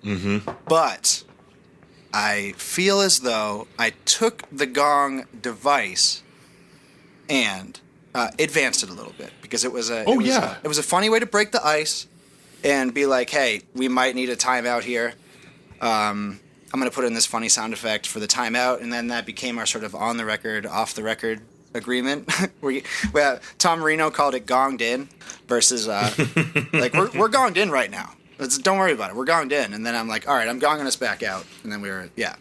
Mm-hmm. But I feel as though I took the gong device and advanced it a little bit because it was a it was a funny way to break the ice and be like, hey, we might need a timeout here. I'm going to put in this funny sound effect for the timeout, and then that became our sort of on the record, off the record agreement. Tom Marino called it gonged in versus like we're gonged in right now. Don't worry about it. We're gonged in. And then I'm like, all right, I'm gonging us back out. And then we were, yeah.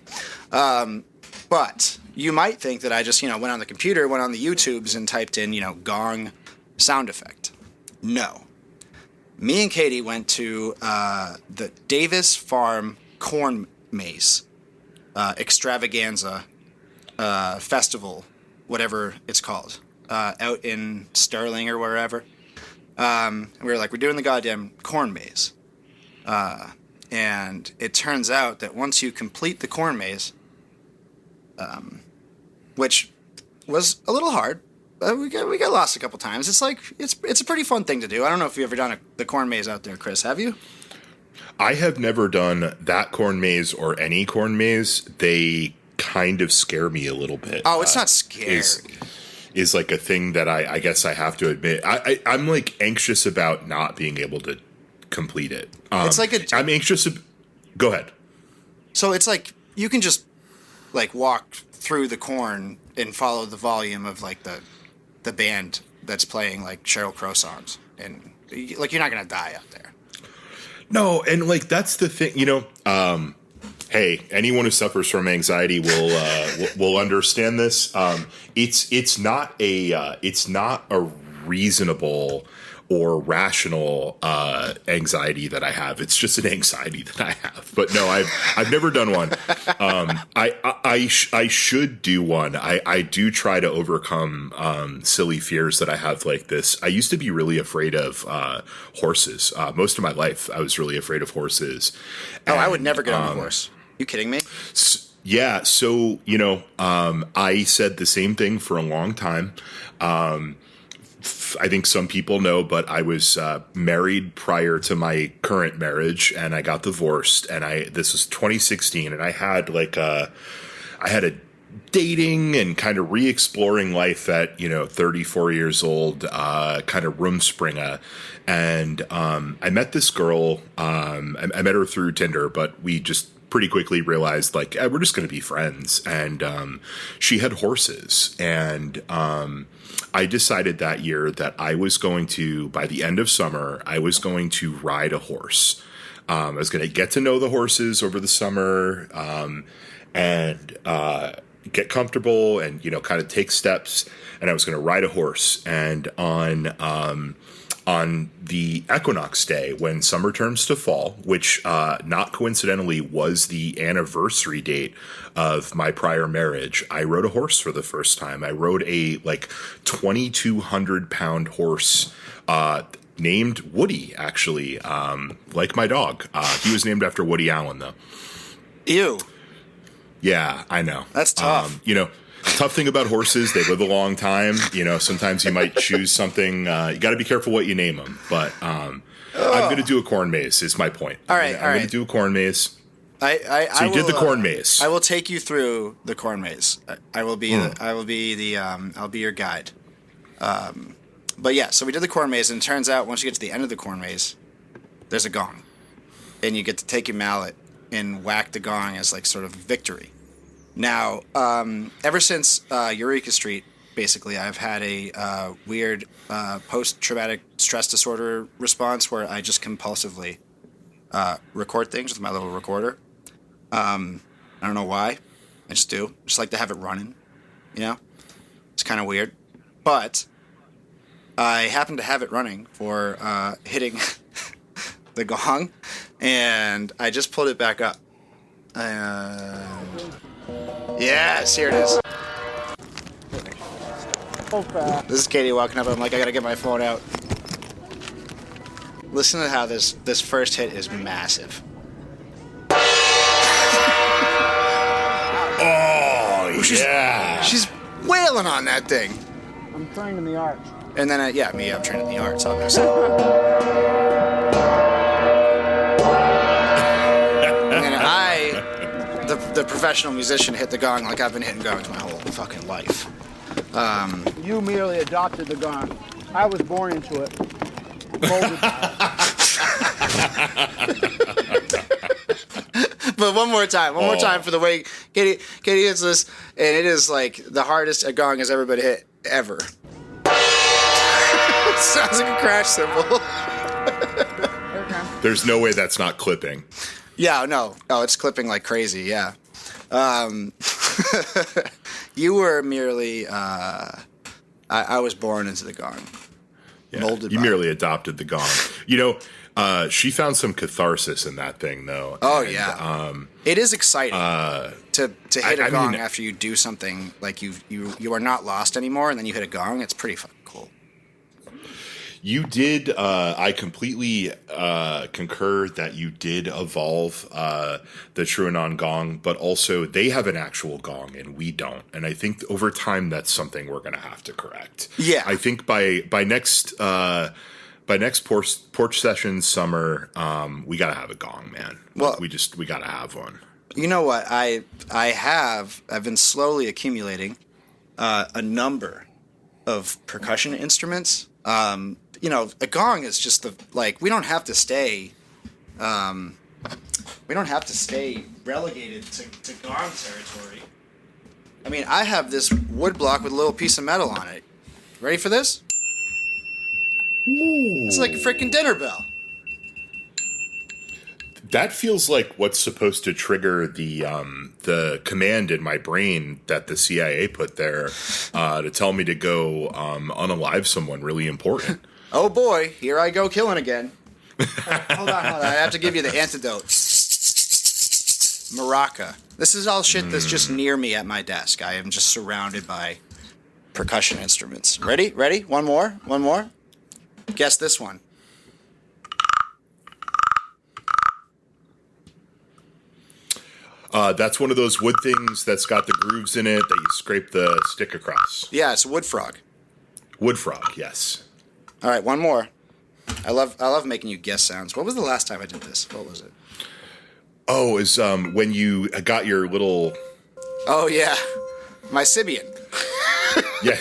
But you might think that I just, went on the computer, went on the YouTubes and typed in, gong sound effect. No. Me and Katie went to the Davis Farm Corn Maze extravaganza festival, whatever it's called, out in Sterling or wherever. And we were like, we're doing the goddamn corn maze. And it turns out that once you complete the corn maze, which was a little hard, we got lost a couple times. It's like it's a pretty fun thing to do. I don't know if you've ever done the corn maze out there, Chris. Have you? I have never done that corn maze or any corn maze. They kind of scare me a little bit. Oh, it's not scary. Is like a thing that I guess I have to admit. I'm like anxious about not being able to complete it. It's like I'm anxious. Go ahead. So it's like you can just like walk through the corn and follow the volume of like the band that's playing like Sheryl Crow songs, and like you're not gonna die out there. No, and like that's the thing, hey, anyone who suffers from anxiety will understand this. It's not a reasonable or rational anxiety that I have. It's just an anxiety that I have. But no, I've never done one. I should do one. I do try to overcome silly fears that I have like this. I used to be really afraid of horses. Most of my life, I was really afraid of horses. Oh, I would never get on a horse. You kidding me? Yeah. So, I said the same thing for a long time. I think some people know, but I was married prior to my current marriage, and I got divorced. And this was 2016, and I had a dating and kind of re-exploring life at 34 years old, kind of rumspringa. And I met this girl. I met her through Tinder, but we just pretty quickly realized like we're just going to be friends. And she had horses, and I decided that year that I was going to, by the end of summer, I was going to ride a horse. I was going to get to know the horses over the summer, and get comfortable and kind of take steps. And I was going to ride a horse. And on the equinox day, when summer turns to fall, which not coincidentally was the anniversary date of my prior marriage, I rode a horse for the first time. I rode a 2,200-pound horse named Woody, actually, like my dog. He was named after Woody Allen, though. Ew. Yeah, I know. That's tough. Tough thing about horses, they live a long time. You know, sometimes you might choose something. You got to be careful what you name them. But I'm going to do a corn maze. Is my point. All right, I'm going to do a corn maze. So I you did the corn maze. I will take you through the corn maze. I will be I'll be your guide. But yeah, so we did the corn maze, and it turns out once you get to the end of the corn maze, there's a gong, and you get to take your mallet and whack the gong as like sort of victory. Now, ever since Eureka Street, basically, I've had a weird post-traumatic stress disorder response where I just compulsively record things with my little recorder. I don't know why. I just do. Just like to have it running, you know? It's kind of weird. But I happen to have it running for hitting the gong, and I just pulled it back up. Yes, here it is. This is Katie walking up. I'm like, I gotta get my phone out. Listen to how this first hit is massive. Oh, yeah. She's wailing on that thing. I'm trained in the arts. And then, I'm trained in the arts, obviously. And the professional musician, hit the gong like I've been hitting gongs my whole fucking life. You merely adopted the gong. I was born into it. Molded by it. But one more time for the way Katie hits this, and it is like the hardest a gong has ever been hit ever. It sounds like a crash cymbal. There's no way that's not clipping. Yeah, no, it's clipping like crazy. Yeah, you were merely. I was born into the gong. Yeah, Molded. You merely adopted the gong. You know, she found some catharsis in that thing, though. Oh, and, yeah. It is exciting to hit a gong mean, after you do something like you are not lost anymore, and then you hit a gong. It's pretty fucking cool. You did. I completely concur that you did evolve the Truanon gong, but also they have an actual gong and we don't. And I think over time that's something we're going to have to correct. Yeah, I think by next porch session summer, we got to have a gong, man. Well, we got to have one. You know what? I've been slowly accumulating a number of percussion instruments. You know, a gong is just we don't have to stay relegated to gong territory. I mean, I have this wood block with a little piece of metal on it. Ready for this? Ooh. It's like a freaking dinner bell. That feels like what's supposed to trigger the command in my brain that the CIA put there to tell me to go unalive someone really important. Oh boy, here I go killing again. Hold on. I have to give you the antidote. Maraca. This is all shit that's just near me at my desk. I am just surrounded by percussion instruments. Ready? One more. Guess this one. That's one of those wood things that's got the grooves in it that you scrape the stick across. Yeah, it's a wood frog. Wood frog, yes. All right, one more. I love making you guess sounds. What was the last time I did this? What was it? Oh, is when you got your little... Oh, yeah. My Sibian. Yeah,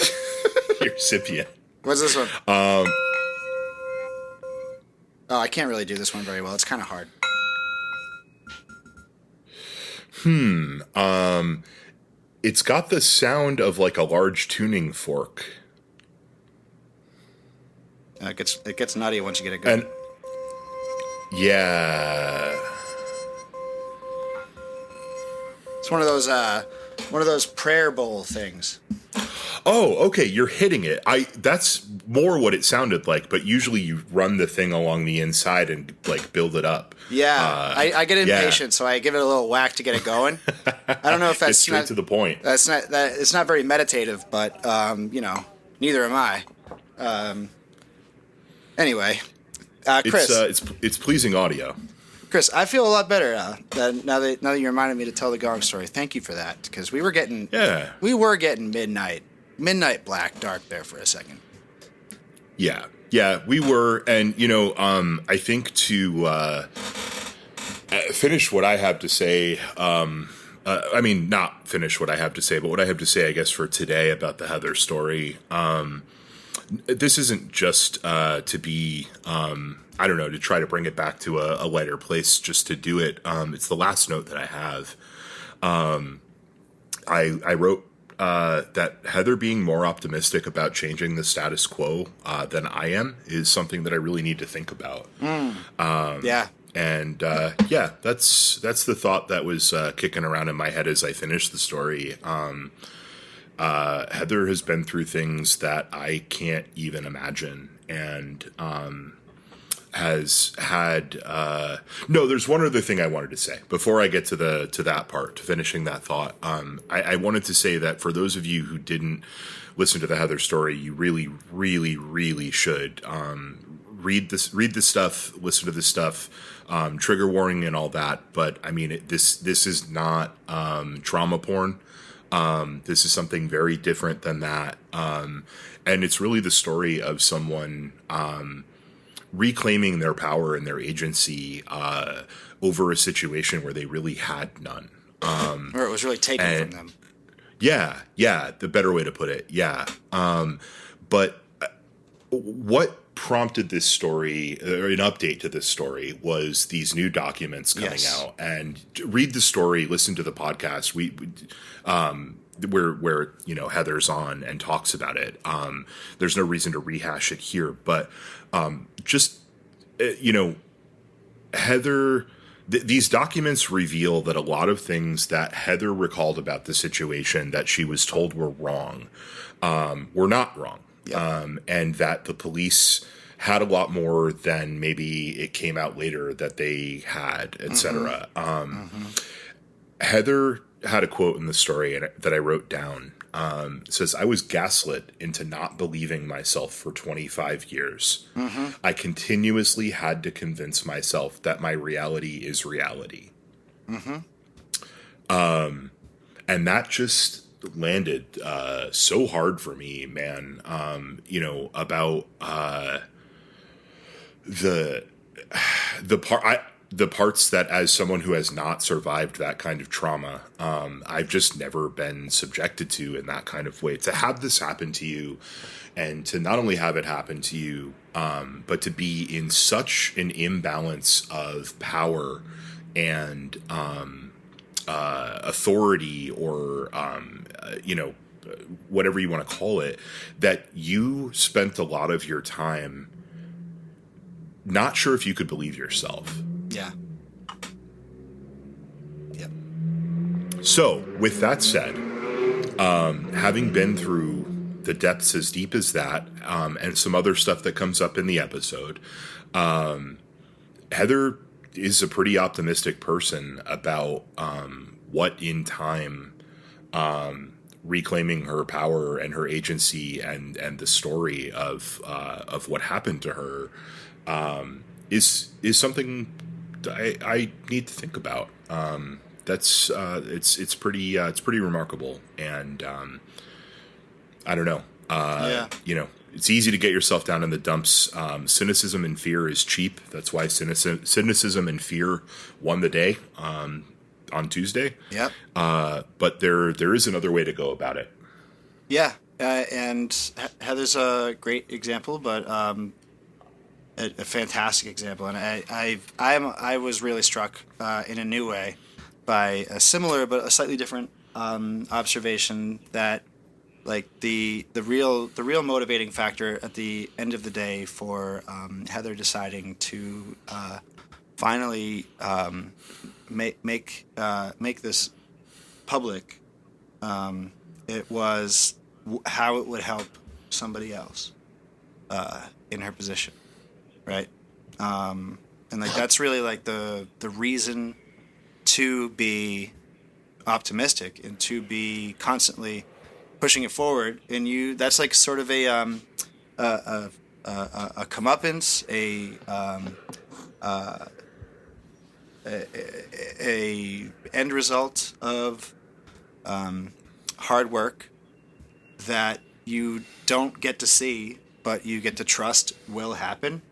your Sibian. What's this one? Oh, I can't really do this one very well. It's kind of hard. It's got the sound of like a large tuning fork. It gets nutty once you get it going. And yeah, It's one of those prayer bowl things. oh, okay, you're hitting it. That's more what it sounded like, but usually you run the thing along the inside and like build it up. Yeah, I get impatient, so I give it a little whack to get it going. I don't know if that's Get straight to the point. That's not that. It's not very meditative, but neither am I. Anyway, Chris, It's pleasing audio. Chris, I feel a lot better now that you reminded me to tell the gong story. Thank you for that, because we were getting midnight black dark there for a second. Yeah, we were, and I think to finish what I have to say. Not finish what I have to say, but what I have to say, I guess, for today about the Heather story. This isn't just to be, to try to bring it back to a lighter place, just to do it. It's the last note that I have. I wrote that Heather being more optimistic about changing the status quo than I am is something that I really need to think about. Yeah. And that's the thought that was kicking around in my head as I finished the story. Heather has been through things that I can't even imagine, and has had. No, there's one other thing I wanted to say before I get to that part, to finishing that thought. I wanted to say that for those of you who didn't listen to the Heather story, you really, really, really should read this stuff, listen to this stuff. Trigger warning and all that, but I mean, this is not trauma porn. This is something very different than that, and it's really the story of someone reclaiming their power and their agency over a situation where they really had none, or it was really taken from them. Yeah, the better way to put it. Yeah, but what prompted this story, or an update to this story, was these new documents coming out. And read the story, listen to the podcast. Where Heather's on and talks about it. There's no reason to rehash it here, but Heather. These documents reveal that a lot of things that Heather recalled about the situation that she was told were wrong, were not wrong. Yep. And that the police had a lot more than maybe it came out later that they had, etc. Heather had a quote in the story that I wrote down. It says, "I was gaslit into not believing myself for 25 years. I continuously had to convince myself that my reality is reality." And that just landed so hard for me, man. About the parts that, as someone who has not survived that kind of trauma, I've just never been subjected to in that kind of way. To have this happen to you, and to not only have it happen to you, but to be in such an imbalance of power and authority, or whatever you want to call it, that you spent a lot of your time not sure if you could believe yourself. Yeah. Yep. So, with that said, having been through the depths as deep as that, and some other stuff that comes up in the episode, Heather is a pretty optimistic person about what in time reclaiming her power and her agency and the story of what happened to her is something I need to think about. That's it's pretty remarkable, and I don't know. It's easy to get yourself down in the dumps. Cynicism and fear is cheap. That's why cynicism and fear won the day on Tuesday. Yep. But there is another way to go about it. Yeah, and Heather's a great example, but a fantastic example. And I was really struck in a new way by a similar but a slightly different observation that, like, the real motivating factor at the end of the day for Heather deciding to finally make this public, it was how it would help somebody else in her position, right? And like that's really like the reason to be optimistic and to be constantly pushing it forward. And that's like sort of a comeuppance, a end result of hard work that you don't get to see, but you get to trust will happen.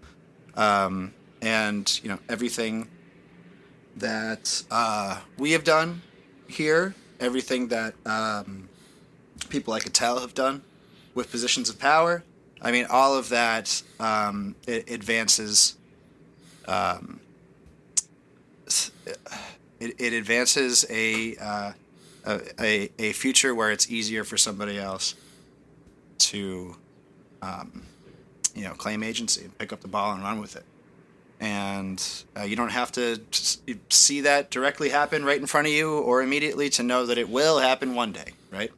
And everything that we have done here, everything that people like Attell have done with positions of power. I mean, all of that it advances. It advances a future where it's easier for somebody else to, claim agency and pick up the ball and run with it. And you don't have to see that directly happen right in front of you or immediately to know that it will happen one day, right?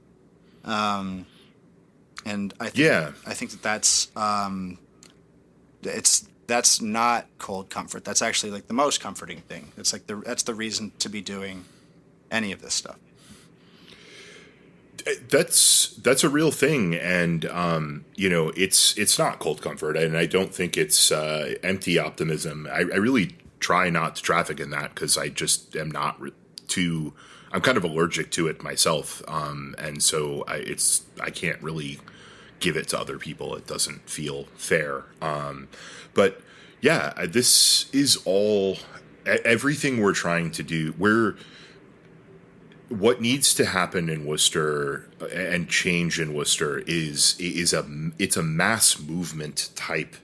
And I think that's that's not cold comfort. That's actually like the most comforting thing. It's like that's the reason to be doing any of this stuff. That's a real thing, and it's not cold comfort, and I don't think it's empty optimism. I really try not to traffic in that because I just am not I'm kind of allergic to it myself, and so I can't really give it to other people. It doesn't feel fair. But yeah, this is all everything we're trying to do. What needs to happen in Worcester and change in Worcester is a mass movement type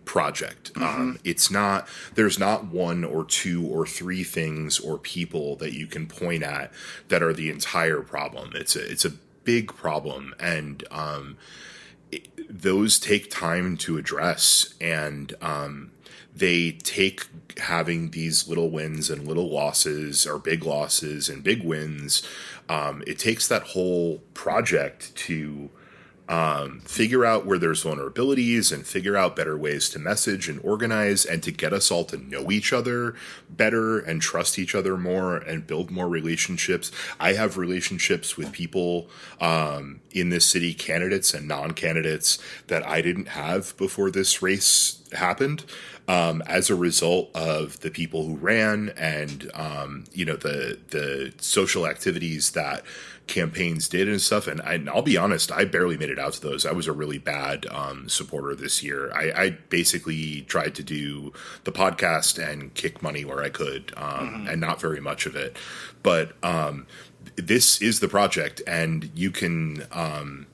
project. Mm-hmm. There's not one or two or three things or people that you can point at that are the entire problem. It's a big problem, and those take time to address, and they take having these little wins and little losses, or big losses and big wins. It takes that whole project to figure out where there's vulnerabilities and figure out better ways to message and organize and to get us all to know each other better and trust each other more and build more relationships. I have relationships with people in this city, candidates and non-candidates, that I didn't have before this race happened. As a result of the people who ran and the social activities that campaigns did and stuff. And I'll be honest, I barely made it out to those. I was a really bad supporter this year. I basically tried to do the podcast and kick money where I could, and not very much of it. But this is the project, and you can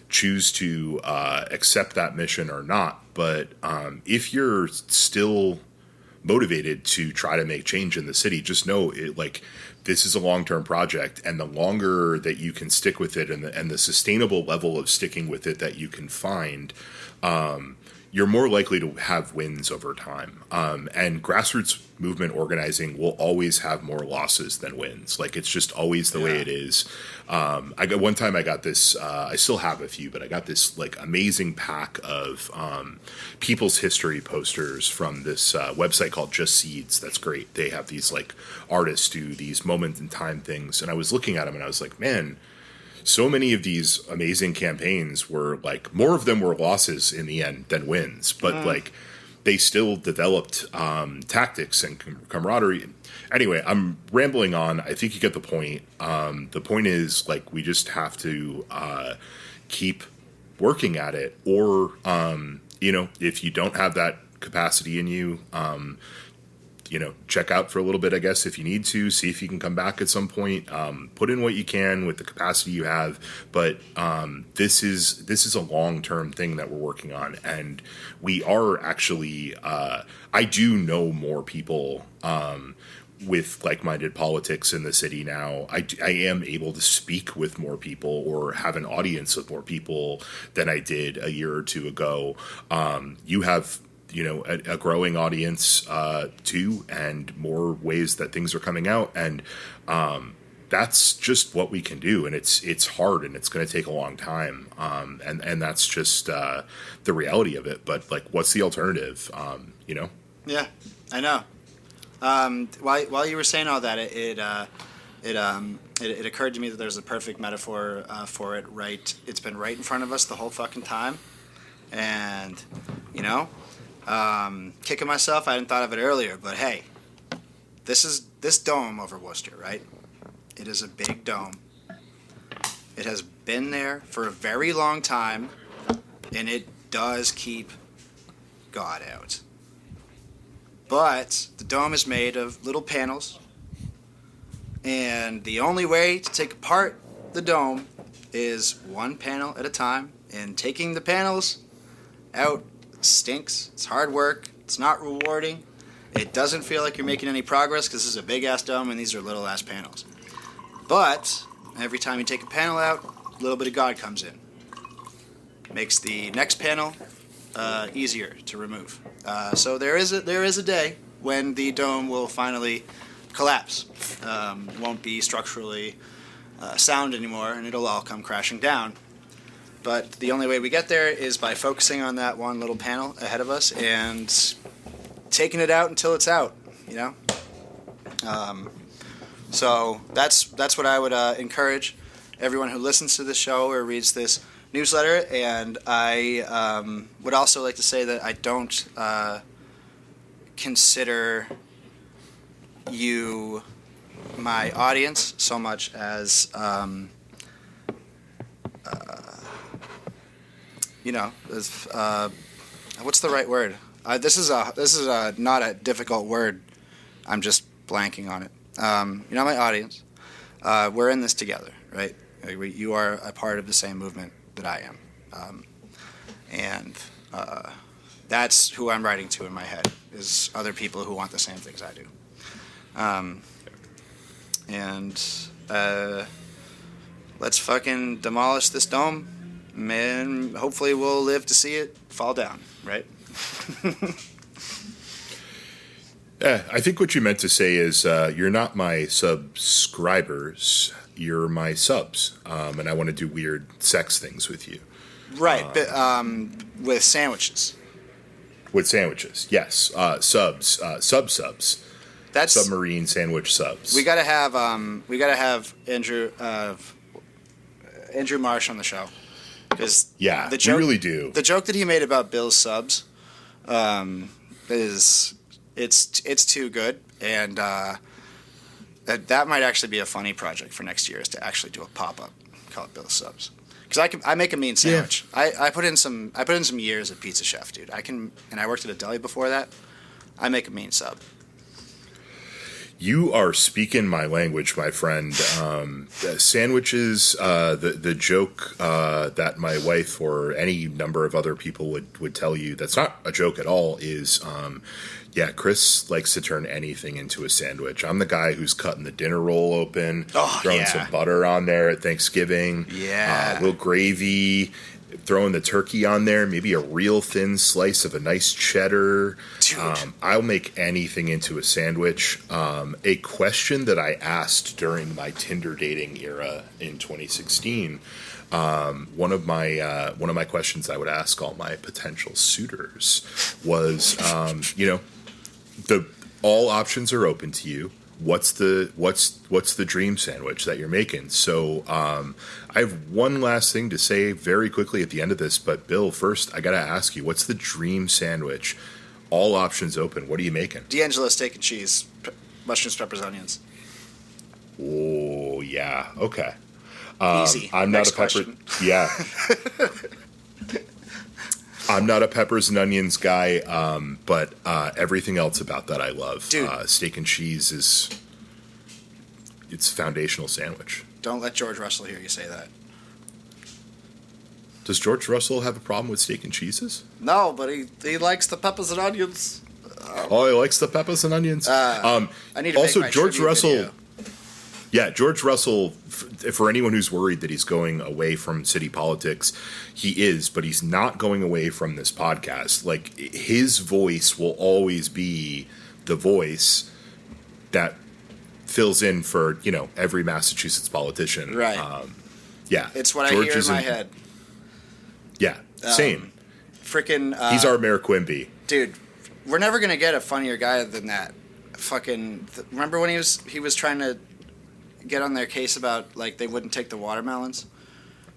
choose to accept that mission or not. But if you're still motivated to try to make change in the city, just know this is a long-term project, and the longer that you can stick with it, and the sustainable level of sticking with it that you can find, you're more likely to have wins over time. And grassroots movement organizing will always have more losses than wins. It's just always the way it is. One time I got this, I still have a few, but I got this amazing pack of people's history posters from this website called Just Seeds. That's great. They have these artists do these moment in time things. And I was looking at them and I was like, man, so many of these amazing campaigns were more of them were losses in the end than wins, but they still developed tactics and camaraderie. Anyway, I'm rambling on. I think you get the point. The point is we just have to keep working at it, or if you don't have that capacity in you, check out for a little bit, I guess, if you need to, see if you can come back at some point, put in what you can with the capacity you have. But this is a long-term thing that we're working on. And we are actually, I do know more people with like-minded politics in the city now. I am able to speak with more people or have an audience of more people than I did a year or two ago. You have a growing audience too, and more ways that things are coming out, and that's just what we can do. And it's hard, and it's going to take a long time, and that's just the reality of it. But what's the alternative? Yeah, I know. While you were saying all that, it occurred to me that there's a perfect metaphor for it. Right, it's been right in front of us the whole fucking time, and kicking myself, I hadn't thought of it earlier, but hey, this dome over Worcester, right? It is a big dome. It has been there for a very long time, and it does keep God out. But the dome is made of little panels, and the only way to take apart the dome is one panel at a time, and taking the panels out stinks. It's hard work. It's not rewarding. It doesn't feel like you're making any progress because this is a big-ass dome and these are little-ass panels. But every time you take a panel out, a little bit of God comes in. Makes the next panel easier to remove. So there is a day when the dome will finally collapse. It won't be structurally sound anymore, and it'll all come crashing down. But the only way we get there is by focusing on that one little panel ahead of us and taking it out until it's out, you know? So that's what I would encourage everyone who listens to this show or reads this newsletter. And I would also like to say that I don't consider you my audience so much as what's the right word? This is not a difficult word. I'm just blanking on it. You're not my audience. We're in this together, right? You are a part of the same movement that I am, and that's who I'm writing to in my head, is other people who want the same things I do. Let's fucking demolish this dome, and hopefully we'll live to see it fall down, right? I think what you meant to say is you're not my subscribers, you're my subs, and I want to do weird sex things with you. Right, but with sandwiches. With sandwiches, yes. Subs, sub-subs. That's submarine sandwich subs. We gotta have Andrew Marsh on the show, because we really do. The joke that he made about Bill's subs is it's too good, and that might actually be a funny project for next year, is to actually do a pop-up, call it Bill's subs. Because I make a mean sandwich. Yeah. I put in some years at Pizza Chef, dude. And I worked at a deli before that. I make a mean sub. You are speaking my language, my friend. Sandwiches, the joke that my wife or any number of other people would tell you, that's not a joke at all, is, Chris likes to turn anything into a sandwich. I'm the guy who's cutting the dinner roll open, throwing some butter on there at Thanksgiving, a little gravy, throwing the turkey on there, maybe a real thin slice of a nice cheddar. I'll make anything into a sandwich. A question that I asked during my Tinder dating era in 2016, one of my questions I would ask all my potential suitors was, all options are open to you. What's the dream sandwich that you're making? So I have one last thing to say very quickly at the end of this, but Bill, first I gotta ask you, what's the dream sandwich? All options open. What are you making? D'Angelo steak and cheese, mushrooms, peppers, onions. Oh yeah, okay. Easy. I'm Next not a pepper. question. Yeah. I'm not a peppers and onions guy, but everything else about that I love. Dude. Steak and cheese it's a foundational sandwich. Don't let George Russell hear you say that. Does George Russell have a problem with steak and cheeses? No, but he likes the peppers and onions. He likes the peppers and onions. I need to also, make my George tribute Russell. video. Yeah, George Russell, for anyone who's worried that he's going away from city politics, he is, but he's not going away from this podcast. Like, his voice will always be the voice that fills in for, every Massachusetts politician. Right. It's what George I hear in my head. Yeah, same. Freaking. He's our Mayor Quimby. Dude, we're never going to get a funnier guy than that. Remember when he was trying to get on their case about, like, they wouldn't take the watermelons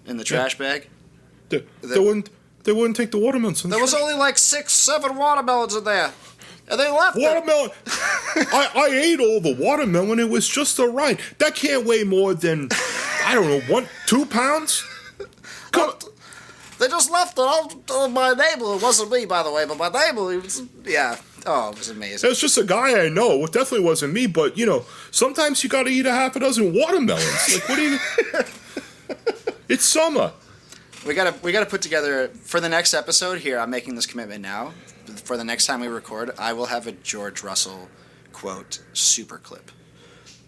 in the trash bag? They wouldn't take the watermelons in the trash. There was only like 6-7 watermelons in there, and they left watermelon. I ate all the watermelon. It was just all right. That can't weigh more than, I don't know, 2 pounds? Come They just left it on my neighbor. It wasn't me, by the way, but my neighbor, he was, yeah. Oh, it was amazing. It's just a guy I know. It definitely wasn't me, but, sometimes you gotta eat a half a dozen watermelons. Like, what do you... It's summer. We gotta put together, for the next episode here, I'm making this commitment now. For the next time we record, I will have a George Russell quote super clip.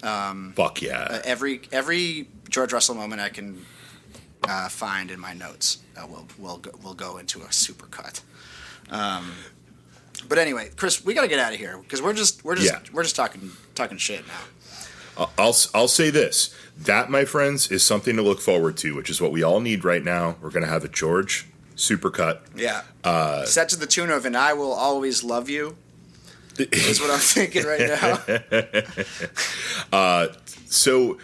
Fuck yeah. Every George Russell moment I can find in my notes will go into a super cut. But anyway, Chris, we got to get out of here because we're just talking shit now. I'll say this. That, my friends, is something to look forward to, which is what we all need right now. We're going to have a George supercut. Yeah. Set to the tune of "And I Will Always Love You." Is what I'm thinking right now. So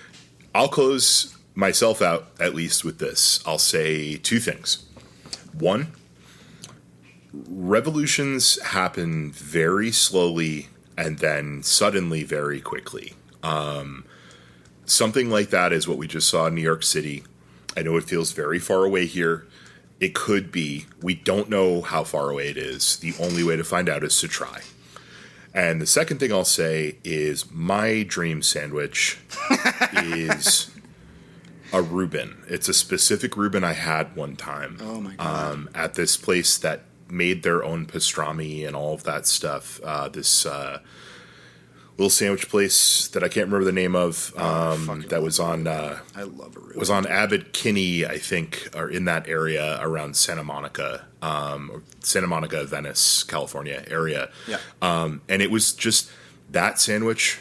I'll close myself out, at least with this. I'll say 2 things. 1, revolutions happen very slowly and then suddenly very quickly. Something like that is what we just saw in New York City. I know it feels very far away here. It could be. We don't know how far away it is. The only way to find out is to try. And the second thing I'll say is my dream sandwich is a Reuben. It's a specific Reuben I had one time. Oh my God. At this place that made their own pastrami and all of that stuff. This little sandwich place that I can't remember the name of. That was on. I love a Reuben. Was on Abbott Kinney, I think, or in that area around Santa Monica, Venice, California area. Yeah. And it was just that sandwich.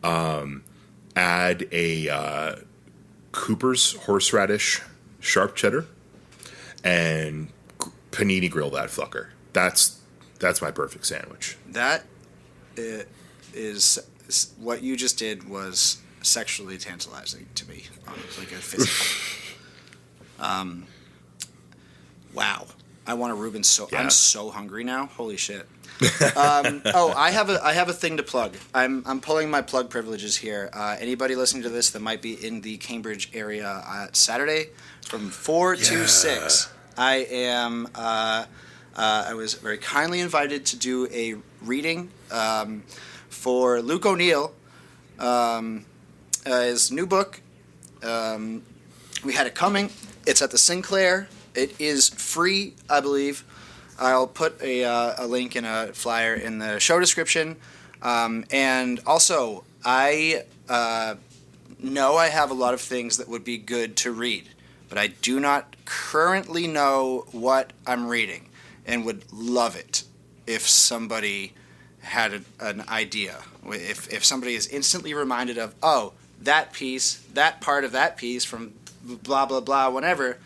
Add a Cooper's horseradish sharp cheddar and panini grill that fucker. That's my perfect sandwich. That is what you just did was sexually tantalizing to me on like a physical. Wow, I want a Reuben so. Yeah. I'm so hungry now. Holy shit. I have a thing to plug. I'm pulling my plug privileges here. Anybody listening to this that might be in the Cambridge area Saturday from 4 to 6. I am. I was very kindly invited to do a reading for Luke O'Neill, his new book. We had it coming. It's at the Sinclair. It is free, I believe. I'll put a link and a flyer in the show description. And also, I know I have a lot of things that would be good to read, but I do not currently know what I'm reading and would love it if somebody had an idea. If somebody is instantly reminded of, oh, that piece, that part of that piece from blah, blah, blah, whatever,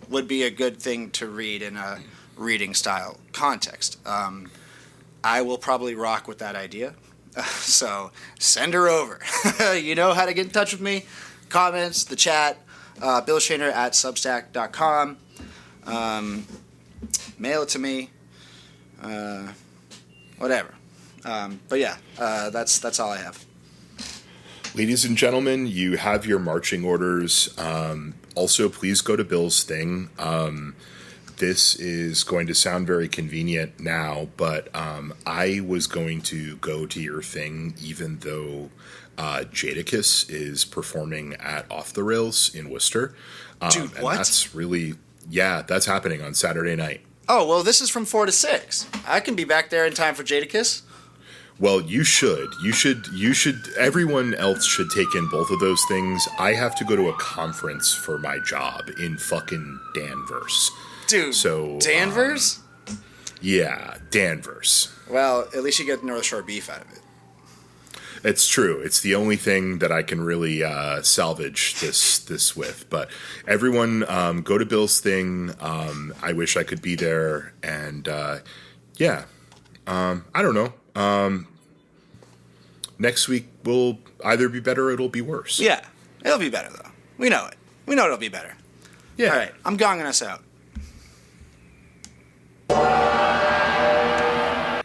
would be a good thing to read in a reading style context. I will probably rock with that idea. So send her over. You know how to get in touch with me. Comments, the chat, billshaner@substack.com. Mail it to me. Whatever. But yeah, that's all I have. Ladies and gentlemen, you have your marching orders. Also, please go to Bill's thing. This is going to sound very convenient now, but I was going to go to your thing even though Jadakiss is performing at Off the Rails in Worcester. Dude, what? And that's really, that's happening on Saturday night. Oh, well, this is from 4 to 6. I can be back there in time for Jadakiss. Well, you should. Everyone else should take in both of those things. I have to go to a conference for my job in fucking Danvers. Dude, so, Danvers? Yeah, Danvers. Well, at least you get North Shore beef out of it. It's true. It's the only thing that I can really salvage this with. But everyone, go to Bill's thing. I wish I could be there. And, I don't know. Next week will either be better or it'll be worse. Yeah, it'll be better, though. We know it. We know it'll be better. Yeah. All right, I'm gonging us out. I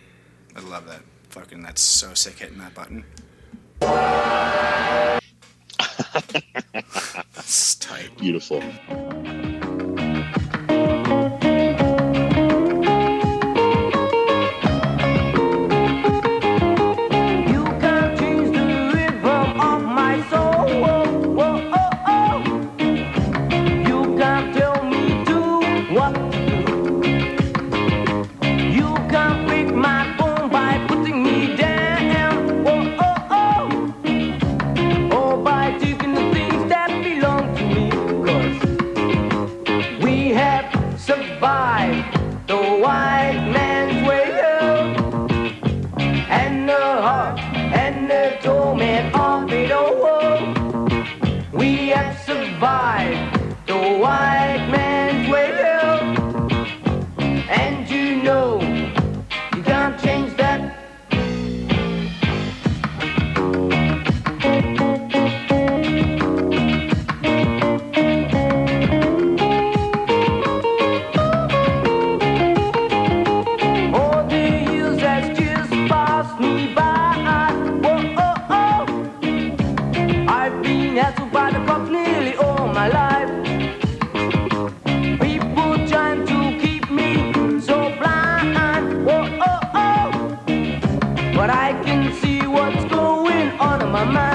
love that. fucking, that's so sick hitting that button. That's tight. Beautiful. But I can see what's going on in my mind.